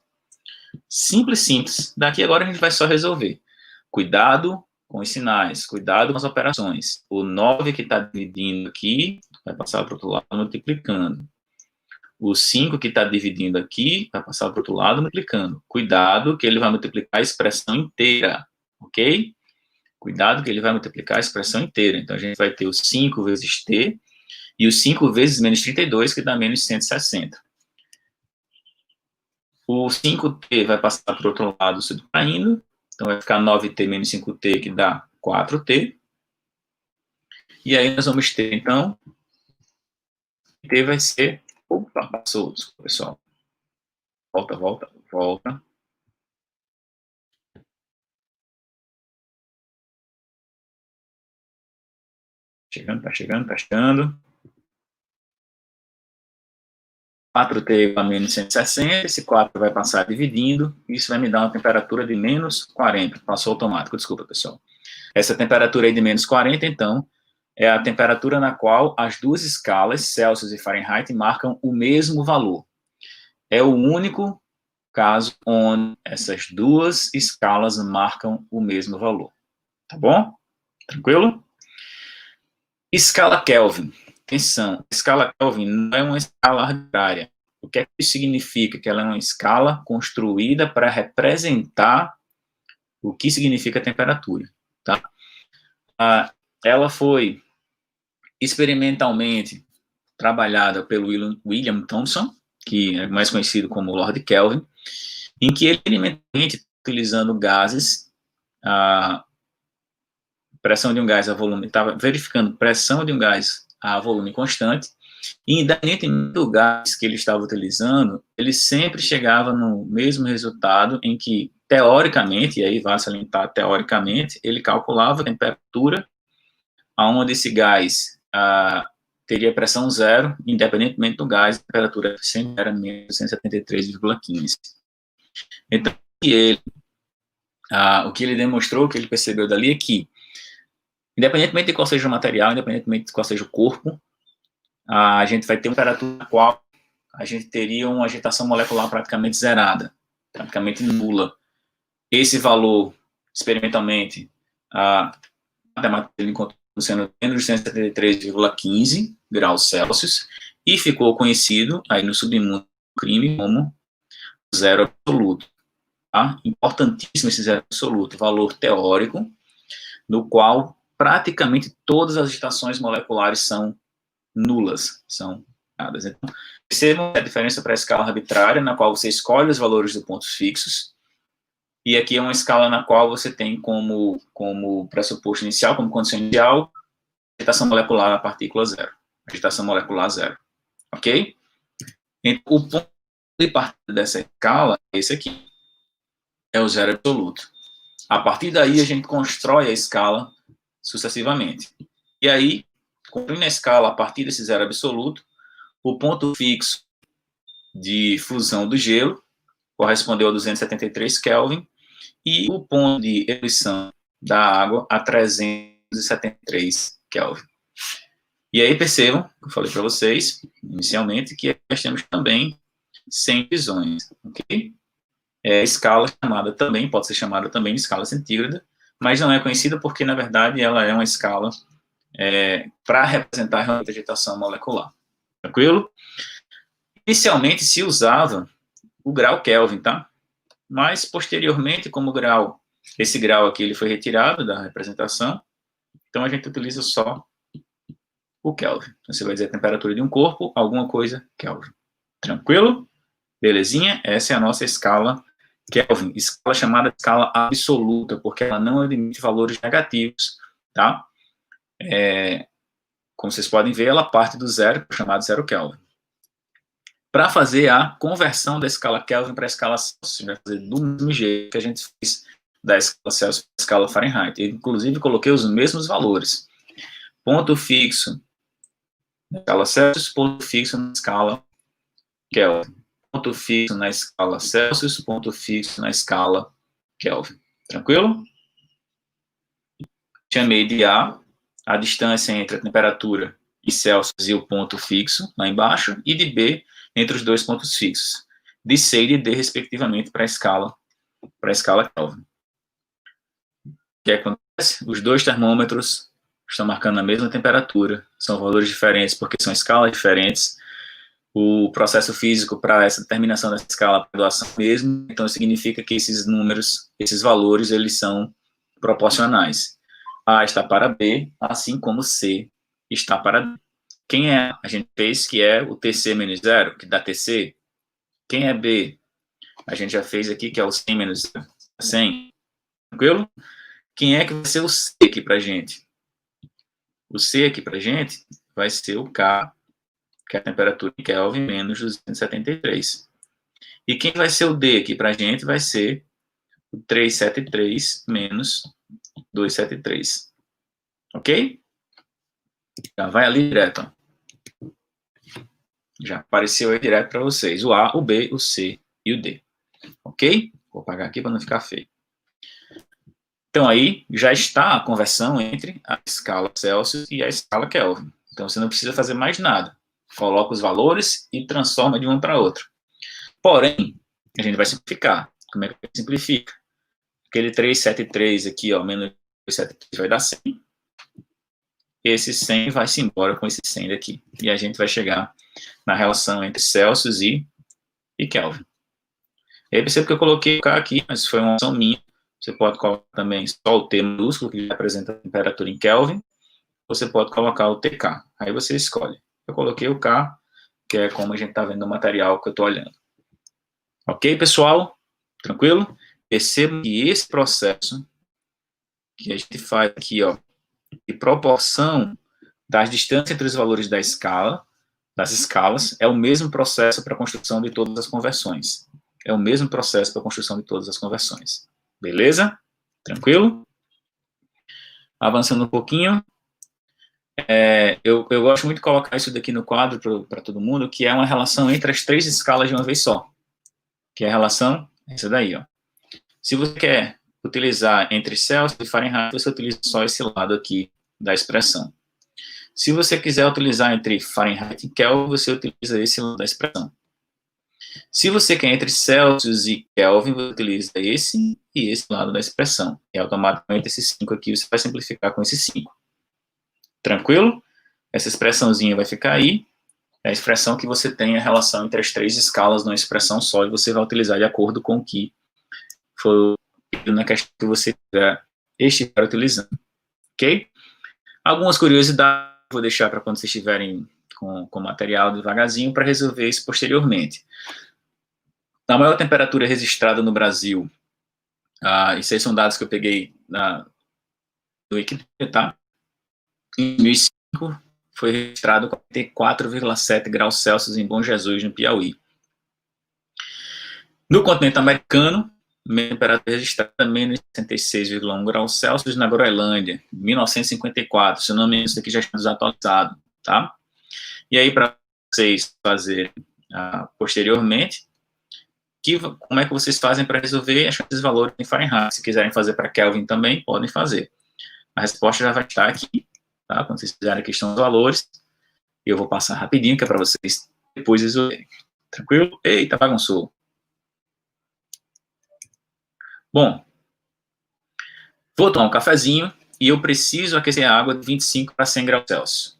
Simples, simples. Daqui agora a gente vai só resolver. Cuidado com os sinais, cuidado com as operações. O 9 que está dividindo aqui vai passar para o outro lado multiplicando. O 5 que está dividindo aqui vai passar para o outro lado multiplicando. Cuidado que ele vai multiplicar a expressão inteira, ok? Cuidado que ele vai multiplicar a expressão inteira. Então, a gente vai ter o 5 vezes t e o 5 vezes menos 32, que dá menos 160. O 5t vai passar para o outro lado subtraindo. Então, vai ficar 9t menos 5t, que dá 4t. E aí, nós vamos ter, então, t vai ser... Opa, passou, desculpa, pessoal. Volta, volta, volta. Chegando, tá chegando, tá chegando. 4t igual a menos 160, esse 4 vai passar dividindo, isso vai me dar uma temperatura de menos 40, passou automático, desculpa, pessoal. Essa temperatura aí de menos 40, então, é a temperatura na qual as duas escalas, Celsius e Fahrenheit, marcam o mesmo valor. É o único caso onde essas duas escalas marcam o mesmo valor. Tá bom? Tranquilo? Escala Kelvin. Atenção, a escala Kelvin não é uma escala arbitrária. O que é que isso significa? Que ela é uma escala construída para representar o que significa temperatura. Tá? Ela foi experimentalmente trabalhada pelo William Thomson, que é mais conhecido como Lord Kelvin, em que ele experimentalmente, utilizando gases, a pressão de um gás a volume, estava verificando pressão de um gás a volume constante, e independentemente do gás que ele estava utilizando, ele sempre chegava no mesmo resultado em que, teoricamente, e aí vai salientar teoricamente, ele calculava a temperatura aonde esse gás teria pressão zero, independentemente do gás, a temperatura sempre era menos 173,15. Então, o que ele demonstrou, o que ele percebeu dali é que, independentemente de qual seja o material, independentemente de qual seja o corpo, a gente vai ter uma temperatura na qual a gente teria uma agitação molecular praticamente zerada, praticamente nula. Esse valor, experimentalmente, a matemática ele encontrou sendo menos de 173,15 graus Celsius, e ficou conhecido aí no submundo do crime como zero absoluto. Tá? Importantíssimo esse zero absoluto, valor teórico, no qual praticamente todas as agitações moleculares são nulas, são dadas. Então, percebam a diferença para a escala arbitrária, na qual você escolhe os valores de pontos fixos, e aqui é uma escala na qual você tem como pressuposto inicial, como condição inicial, agitação molecular na partícula zero. Agitação molecular zero. Ok? Então, o ponto de partida dessa escala é esse aqui. É o zero absoluto. A partir daí, a gente constrói a escala sucessivamente. E aí, construindo a escala a partir desse zero absoluto, o ponto fixo de fusão do gelo correspondeu a 273 Kelvin, e o ponto de ebulição da água a 373 Kelvin. E aí percebam, que eu falei para vocês, inicialmente, que nós temos também 100 divisões, ok? É escala chamada também, pode ser chamada também de escala centígrada, mas não é conhecida porque, na verdade, ela é uma escala para representar realmente a agitação molecular. Tranquilo? Inicialmente se usava o grau Kelvin, tá? Mas, posteriormente, como esse grau aqui ele foi retirado da representação, então a gente utiliza só o Kelvin. Então, você vai dizer a temperatura de um corpo, alguma coisa, Kelvin. Tranquilo? Belezinha? Essa é a nossa escala Kelvin. Escala chamada escala absoluta, porque ela não admite valores negativos, tá? Como vocês podem ver, ela parte do zero, chamado zero Kelvin. Para fazer a conversão da escala Kelvin para a escala Celsius, vai fazer do mesmo jeito que a gente fez da escala Celsius para a escala Fahrenheit. Eu, inclusive, coloquei os mesmos valores. Ponto fixo na escala Celsius, ponto fixo na escala Kelvin. Ponto fixo na escala Celsius, ponto fixo na escala Kelvin. Tranquilo? Chamei de A distância entre a temperatura de Celsius e o ponto fixo lá embaixo, e de B entre os dois pontos fixos, de C e de D, respectivamente, para a escala Kelvin. O que acontece? Os dois termômetros estão marcando a mesma temperatura, são valores diferentes porque são escalas diferentes. O processo físico para essa determinação dessa escala é graduação mesmo, então significa que esses números, esses valores, eles são proporcionais. A está para B, assim como C está para D. Quem é? A gente fez que é o TC menos 0, que dá TC. Quem é B? A gente já fez aqui que é o 100 menos 0, 100. Tranquilo? Quem é que vai ser o C aqui para a gente? O C aqui para a gente vai ser o K, que é a temperatura em Kelvin, menos 273. E quem vai ser o D aqui para a gente vai ser o 373 menos 273. Ok? Já vai ali direto. Ó. Já apareceu aí direto para vocês. O A, o B, o C e o D. Ok? Vou apagar aqui para não ficar feio. Então aí já está a conversão entre a escala Celsius e a escala Kelvin. Então você não precisa fazer mais nada. Coloca os valores e transforma de uma para outra. Porém, a gente vai simplificar. Como é que simplifica? Aquele 373 aqui, ó, menos 273 vai dar 100. Esse 100 vai-se embora com esse 100 daqui. E a gente vai chegar na relação entre Celsius e Kelvin. E aí percebo que eu coloquei o K aqui, mas foi uma opção minha. Você pode colocar também só o T minúsculo, que representa a temperatura em Kelvin. Você pode colocar o TK. Aí você escolhe. Eu coloquei o K, que é como a gente está vendo no material que eu estou olhando. Ok, pessoal? Tranquilo? Perceba que esse processo que a gente faz aqui, ó, de proporção das distâncias entre os valores da escala, das escalas, é o mesmo processo para a construção de todas as conversões. É o mesmo processo para a construção de todas as conversões. Beleza? Tranquilo? Avançando um pouquinho. Eu gosto muito de colocar isso daqui no quadro para todo mundo, que é uma relação entre as três escalas de uma vez só. Que é a relação, essa daí, ó. Se você quer utilizar entre Celsius e Fahrenheit, você utiliza só esse lado aqui da expressão. Se você quiser utilizar entre Fahrenheit e Kelvin, você utiliza esse lado da expressão. Se você quer entre Celsius e Kelvin, você utiliza esse e esse lado da expressão. E automaticamente esses 5 aqui você vai simplificar com esses 5. Tranquilo? Essa expressãozinha vai ficar aí. É a expressão que você tem a relação entre as três escalas numa expressão só e você vai utilizar de acordo com o que for na questão que você estiver utilizando. Ok? Algumas curiosidades vou deixar para quando vocês estiverem com o material devagarzinho para resolver isso posteriormente. A maior temperatura registrada no Brasil, isso aí são dados que eu peguei do Wikipedia, tá? Em 2005, foi registrado 44,7 graus Celsius em Bom Jesus, no Piauí. No continente americano, a temperatura registrada menos 66,1 graus Celsius na Groenlândia, em 1954. Se eu não me engano, isso aqui já está desatualizado, tá? E aí, para vocês fazerem posteriormente, como é que vocês fazem para resolver esses valores em Fahrenheit? Se quiserem fazer para Kelvin também, podem fazer. A resposta já vai estar aqui, tá? Quando vocês fizerem a questão dos valores, eu vou passar rapidinho, que é para vocês depois resolverem. Tranquilo? Eita, bagunçou. Bom, vou tomar um cafezinho e eu preciso aquecer a água de 25 para 100 graus Celsius.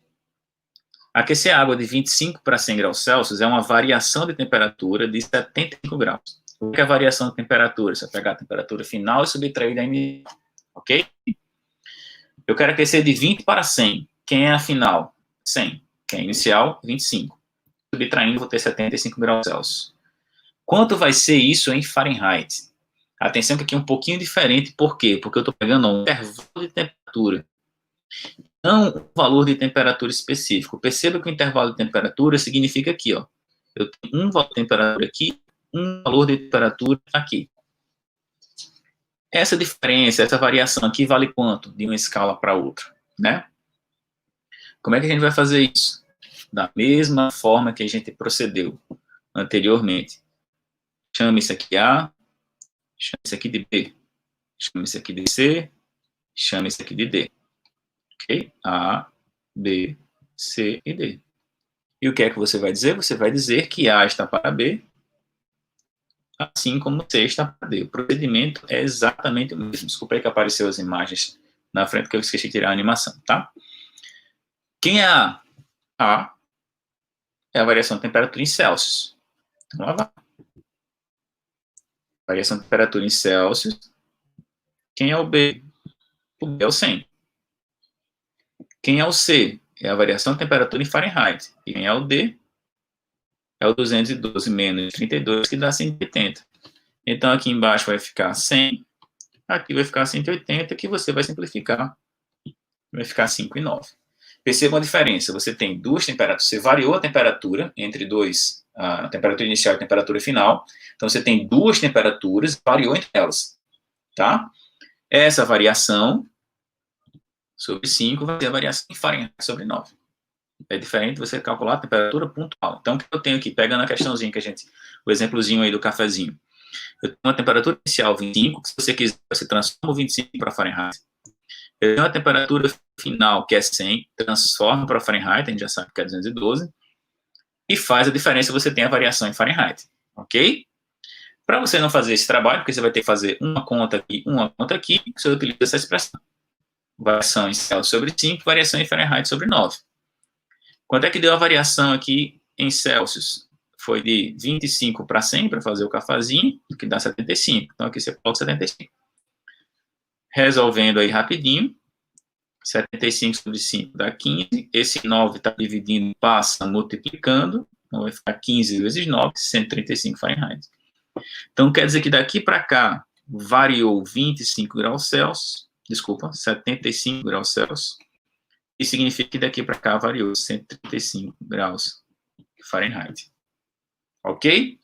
Aquecer a água de 25 para 100 graus Celsius é uma variação de temperatura de 75 graus. O que é a variação de temperatura? Você vai pegar a temperatura final e subtrair da inicial, ok? Eu quero aquecer de 20 para 100. Quem é a final? 100. Quem é a inicial? 25. Subtraindo, vou ter 75 graus Celsius. Quanto vai ser isso em Fahrenheit? Atenção que aqui é um pouquinho diferente. Por quê? Porque eu estou pegando um intervalo de temperatura, não um valor de temperatura específico. Perceba que o intervalo de temperatura significa aqui, ó. Eu tenho um valor de temperatura aqui, um valor de temperatura aqui. Essa diferença, essa variação aqui vale quanto de uma escala para outra, né? Como é que a gente vai fazer isso? Da mesma forma que a gente procedeu anteriormente. Chame isso aqui A, chame isso aqui de B, chame isso aqui de C, chame isso aqui de D. Ok? A, B, C e D. E o que é que você vai dizer? Você vai dizer que A está para B, assim como C está para D. O procedimento é exatamente o mesmo. Desculpa aí que apareceu as imagens na frente, que eu esqueci de tirar a animação, tá? Quem é A? A é a variação de temperatura em Celsius. Então, lá vai. Variação de temperatura em Celsius. Quem é o B? O B é o 100. Quem é o C? É a variação de temperatura em Fahrenheit. E quem é o D? É o 212 menos 32, que dá 180. Então, aqui embaixo vai ficar 100. Aqui vai ficar 180, que você vai simplificar. Vai ficar 5 e 9. Percebam a diferença. Você tem duas temperaturas. Você variou a temperatura entre dois, a temperatura inicial e a temperatura final. Então, você tem duas temperaturas, variou entre elas. Tá? Essa variação sobre 5 vai ser a variação em Fahrenheit sobre 9. É diferente você calcular a temperatura pontual. Então, o que eu tenho aqui? Pegando a questãozinha que a gente... O exemplozinho aí do cafezinho. Eu tenho uma temperatura inicial 25, que se você quiser, você transforma o 25 para Fahrenheit. Eu tenho uma temperatura final, que é 100, transforma para Fahrenheit, a gente já sabe que é 212, e faz a diferença, você tem a variação em Fahrenheit, ok? Para você não fazer esse trabalho, porque você vai ter que fazer uma conta aqui, você utiliza essa expressão. Variação em Celsius sobre 5, variação em Fahrenheit sobre 9. Quanto é que deu a variação aqui em Celsius? Foi de 25 para 100, para fazer o cafezinho, que dá 75. Então, aqui você coloca 75. Resolvendo aí rapidinho, 75 sobre 5 dá 15. Esse 9 está dividindo, passa multiplicando. Então, vai ficar 15 vezes 9, 135 Fahrenheit. Então, quer dizer que daqui para cá, variou 25 graus Celsius. Desculpa, 75 graus Celsius. E significa que daqui para cá variou 135 graus Fahrenheit. Ok?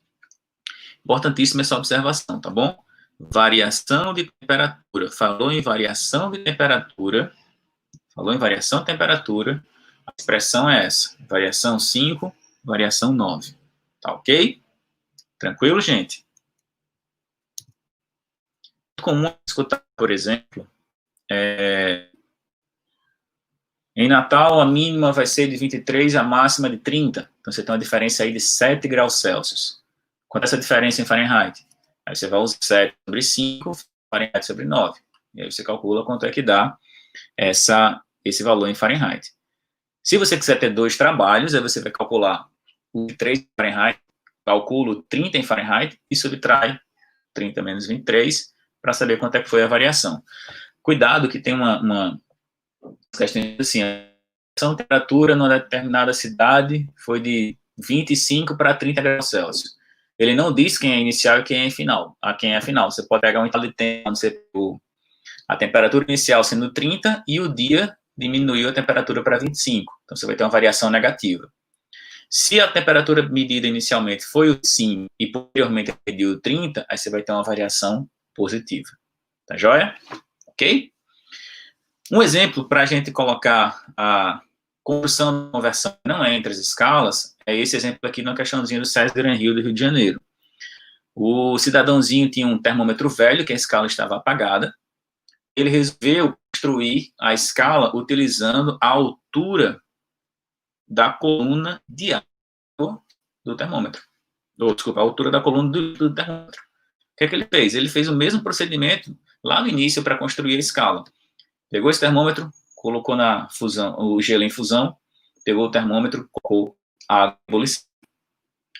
Importantíssima essa observação, tá bom? Variação de temperatura. Falou em variação de temperatura. A expressão é essa. Variação 5, variação 9. Tá ok? Tranquilo, gente? É comum escutar, por exemplo, em Natal, a mínima vai ser de 23, a máxima de 30. Então, você tem uma diferença aí de 7 graus Celsius. Quanto é essa diferença em Fahrenheit? Aí você vai usar 7 sobre 5, Fahrenheit sobre 9. E aí você calcula quanto é que dá esse valor em Fahrenheit. Se você quiser ter dois trabalhos, aí você vai calcular o 23 em Fahrenheit, calcula 30 em Fahrenheit e subtrai 30 menos 23 para saber quanto é que foi a variação. Cuidado que tem uma questão assim, a temperatura numa determinada cidade foi de 25 para 30 graus Celsius. Ele não diz quem é inicial e quem é final. Você pode pegar um intervalo de tempo, a temperatura inicial sendo 30 e o dia diminuiu a temperatura para 25. Então, você vai ter uma variação negativa. Se a temperatura medida inicialmente foi o 5 e posteriormente mediu 30, aí você vai ter uma variação positiva. Tá joia? Ok? Um exemplo para a gente colocar a construção da conversão não é entre as escalas, é esse exemplo aqui na questãozinha do César Gran Rio do Rio de Janeiro. O cidadãozinho tinha um termômetro velho, que a escala estava apagada. Ele resolveu construir a escala utilizando a altura da coluna de água do termômetro. Desculpa, a altura da coluna do termômetro. O que é que ele fez? Ele fez o mesmo procedimento lá no início para construir a escala. Pegou esse termômetro, colocou na fusão, o gelo em fusão, pegou o termômetro, colocou a água em ebulição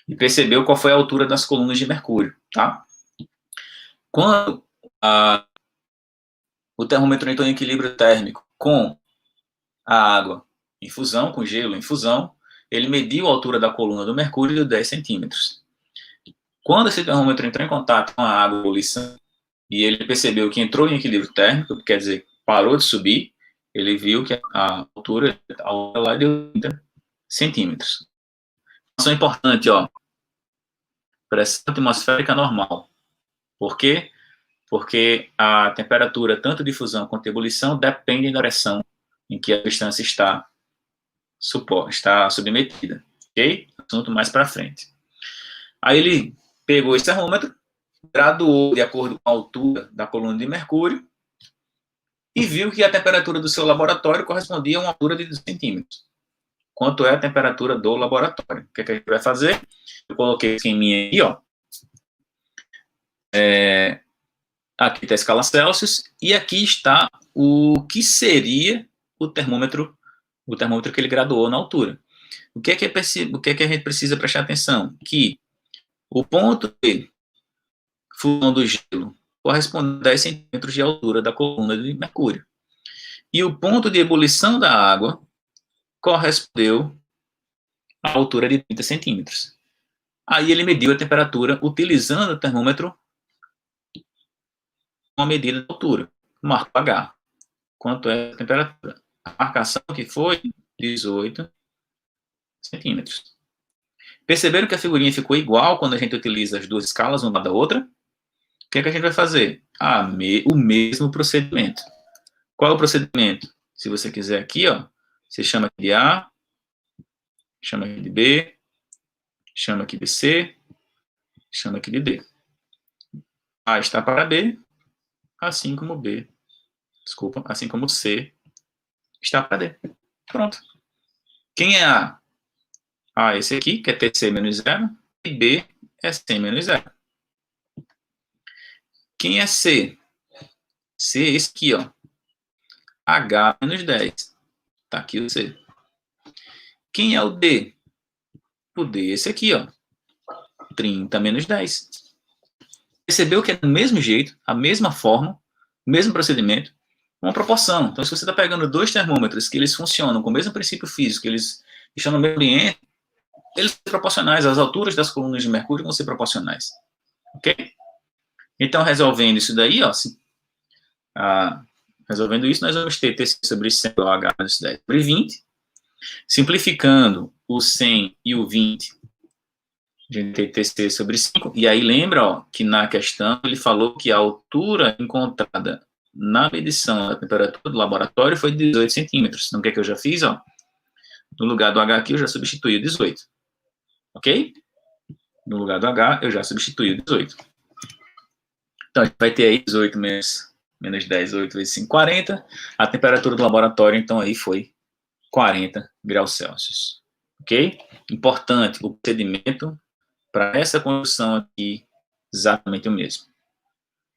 e percebeu qual foi a altura das colunas de mercúrio, tá? Quando o termômetro entrou em equilíbrio térmico com a água em fusão, com gelo em fusão, ele mediu a altura da coluna do mercúrio de 10 centímetros. Quando esse termômetro entrou em contato com a água em ebulição e ele percebeu que entrou em equilíbrio térmico, quer dizer, parou de subir, ele viu que a altura lá deu 30 centímetros. Informação importante, ó. Pressão atmosférica normal. Por quê? Porque a temperatura, tanto de fusão quanto de ebulição, depende da pressão em que a substância está submetida. Ok? Assunto mais para frente. Aí ele pegou esse termômetro, graduou de acordo com a altura da coluna de mercúrio e viu que a temperatura do seu laboratório correspondia a uma altura de 2 centímetros. quanto é a temperatura do laboratório. O que é que a gente vai fazer? Eu coloquei o esqueminha aqui, ó. Aqui está a escala Celsius, e aqui está o que seria o termômetro que ele graduou na altura. O que é que a gente precisa prestar atenção? Que o ponto de fusão do gelo corresponde a 10 centímetros de altura da coluna de mercúrio. E o ponto de ebulição da água correspondeu à altura de 30 centímetros. Aí ele mediu a temperatura utilizando o termômetro, uma medida de altura, marco H. Quanto é a temperatura? A marcação que foi 18 centímetros. Perceberam que a figurinha ficou igual quando a gente utiliza as duas escalas uma da outra? O que é que a gente vai fazer? O mesmo procedimento. Qual é o procedimento? Se você quiser aqui, ó, você chama aqui de A, chama aqui de B, chama aqui de C, chama aqui de D. A está para B, assim como B. Desculpa, assim como C está para D. Pronto. Quem é A? A, esse aqui, que é TC menos 0, e B é C menos 0. Quem é C? C é esse aqui, ó. H menos 10. Tá aqui o C. Quem é o D? O D é esse aqui, ó. 30 menos 10. Percebeu que é do mesmo jeito, a mesma forma, o mesmo procedimento, uma proporção. Então, se você está pegando dois termômetros que eles funcionam com o mesmo princípio físico, eles estão no mesmo ambiente, eles são proporcionais, as alturas das colunas de mercúrio vão ser proporcionais. Ok? Então, resolvendo isso daí, ó, resolvendo isso, nós vamos ter TC sobre 100 igual a H menos 10 sobre 20. Simplificando o 100 e o 20, a gente tem TC sobre 5. E aí, lembra, ó, que na questão ele falou que a altura encontrada na medição da temperatura do laboratório foi de 18 centímetros. Então, o que é que eu já fiz, ó? No lugar do H aqui, eu já substituí o 18. Ok? No lugar do H, eu já substituí o 18. Então, a gente vai ter aí 18 menos 10, 8 vezes 5, 40. A temperatura do laboratório, então, aí foi 40 graus Celsius. Ok? Importante, o procedimento para essa condução aqui, exatamente o mesmo.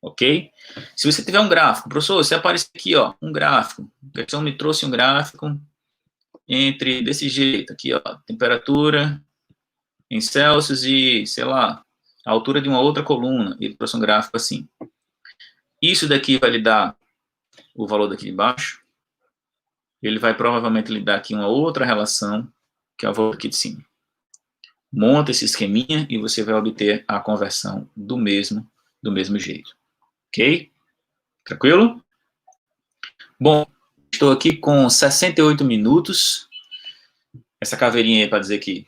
Ok? Se você tiver um gráfico, professor, se aparecer aqui, ó, um gráfico, a questão me trouxe um gráfico entre, desse jeito, aqui, ó, temperatura em Celsius e, sei lá, a altura de uma outra coluna, ele trouxe um gráfico assim. Isso daqui vai lhe dar o valor daqui de baixo, ele vai provavelmente lhe dar aqui uma outra relação, que é o valor aqui de cima. Monta esse esqueminha e você vai obter a conversão do mesmo jeito. Ok? Tranquilo? Bom, estou aqui com 68 minutos. Essa caveirinha aí para dizer que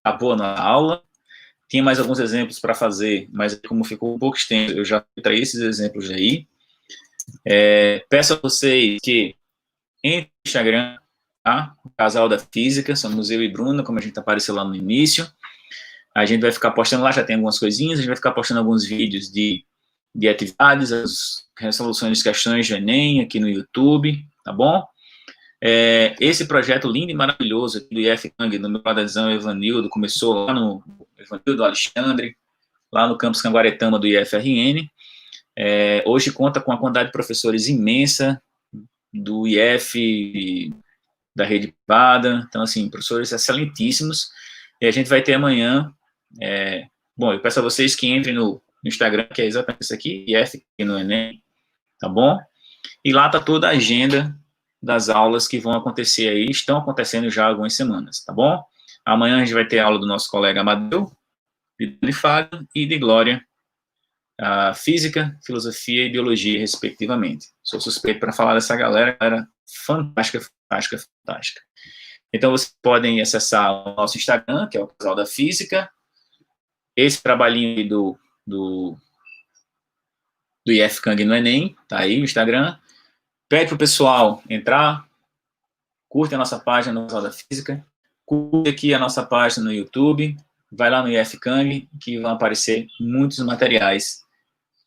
acabou na aula. Tinha mais alguns exemplos para fazer, mas como ficou um pouco extenso, eu já traí esses exemplos aí. Peço a vocês que entrem no Instagram, tá? O Casal da Física, somos eu e Bruna, como a gente apareceu lá no início. A gente vai ficar postando lá, já tem algumas coisinhas, a gente vai ficar postando alguns vídeos de atividades, as resoluções de questões de Enem aqui no YouTube, tá bom? Esse projeto lindo e maravilhoso aqui do IFCang, no meu padrão Evanildo, começou lá no Evanildo Alexandre, lá no campus Canguaretama do IFRN. Hoje conta com a quantidade de professores imensa do IF, da rede privada, então, assim, professores excelentíssimos, e a gente vai ter amanhã, bom, eu peço a vocês que entrem no Instagram, que é exatamente isso aqui, IF no Enem, tá bom? E lá tá toda a agenda das aulas que vão acontecer aí, estão acontecendo já há algumas semanas, tá bom? Amanhã a gente vai ter aula do nosso colega Amadeu, de Fábio e de Glória, Física, Filosofia e Biologia, respectivamente. Sou suspeito para falar dessa galera fantástica, fantástica, fantástica. Então, vocês podem acessar o nosso Instagram, que é o Casal da Física, esse trabalhinho aí do IFCang no Enem, tá aí o Instagram. Pede pro pessoal entrar, curte a nossa página no Casal da Física, curte aqui a nossa página no YouTube, vai lá no IFCang, que vão aparecer muitos materiais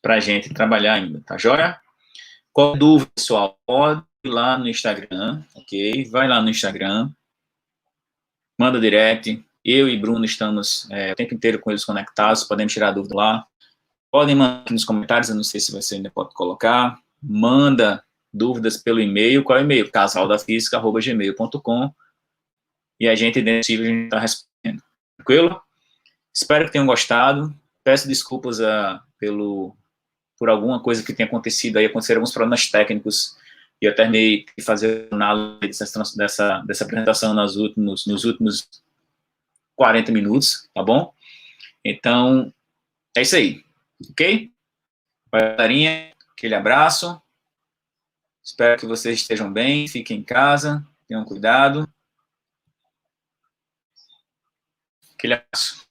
para a gente trabalhar ainda, tá joia? Qual dúvida, pessoal? Pode ir lá no Instagram, ok? Vai lá no Instagram, manda direct. Eu e Bruno estamos o tempo inteiro com eles conectados, podemos tirar dúvida lá. Podem mandar aqui nos comentários, eu não sei se você ainda pode colocar. Manda dúvidas pelo e-mail. Qual é o e-mail? casaldafísica@gmail.com. E a gente, dentro do possível, a gente está respondendo. Tranquilo? Espero que tenham gostado. Peço desculpas por alguma coisa que tenha acontecido aí. Aconteceram alguns problemas técnicos e eu terminei de fazer análise dessa apresentação nos últimos 40 minutos, tá bom? Então, é isso aí, ok? Galerinha, aquele abraço. Espero que vocês estejam bem, fiquem em casa, tenham cuidado. Aquele abraço.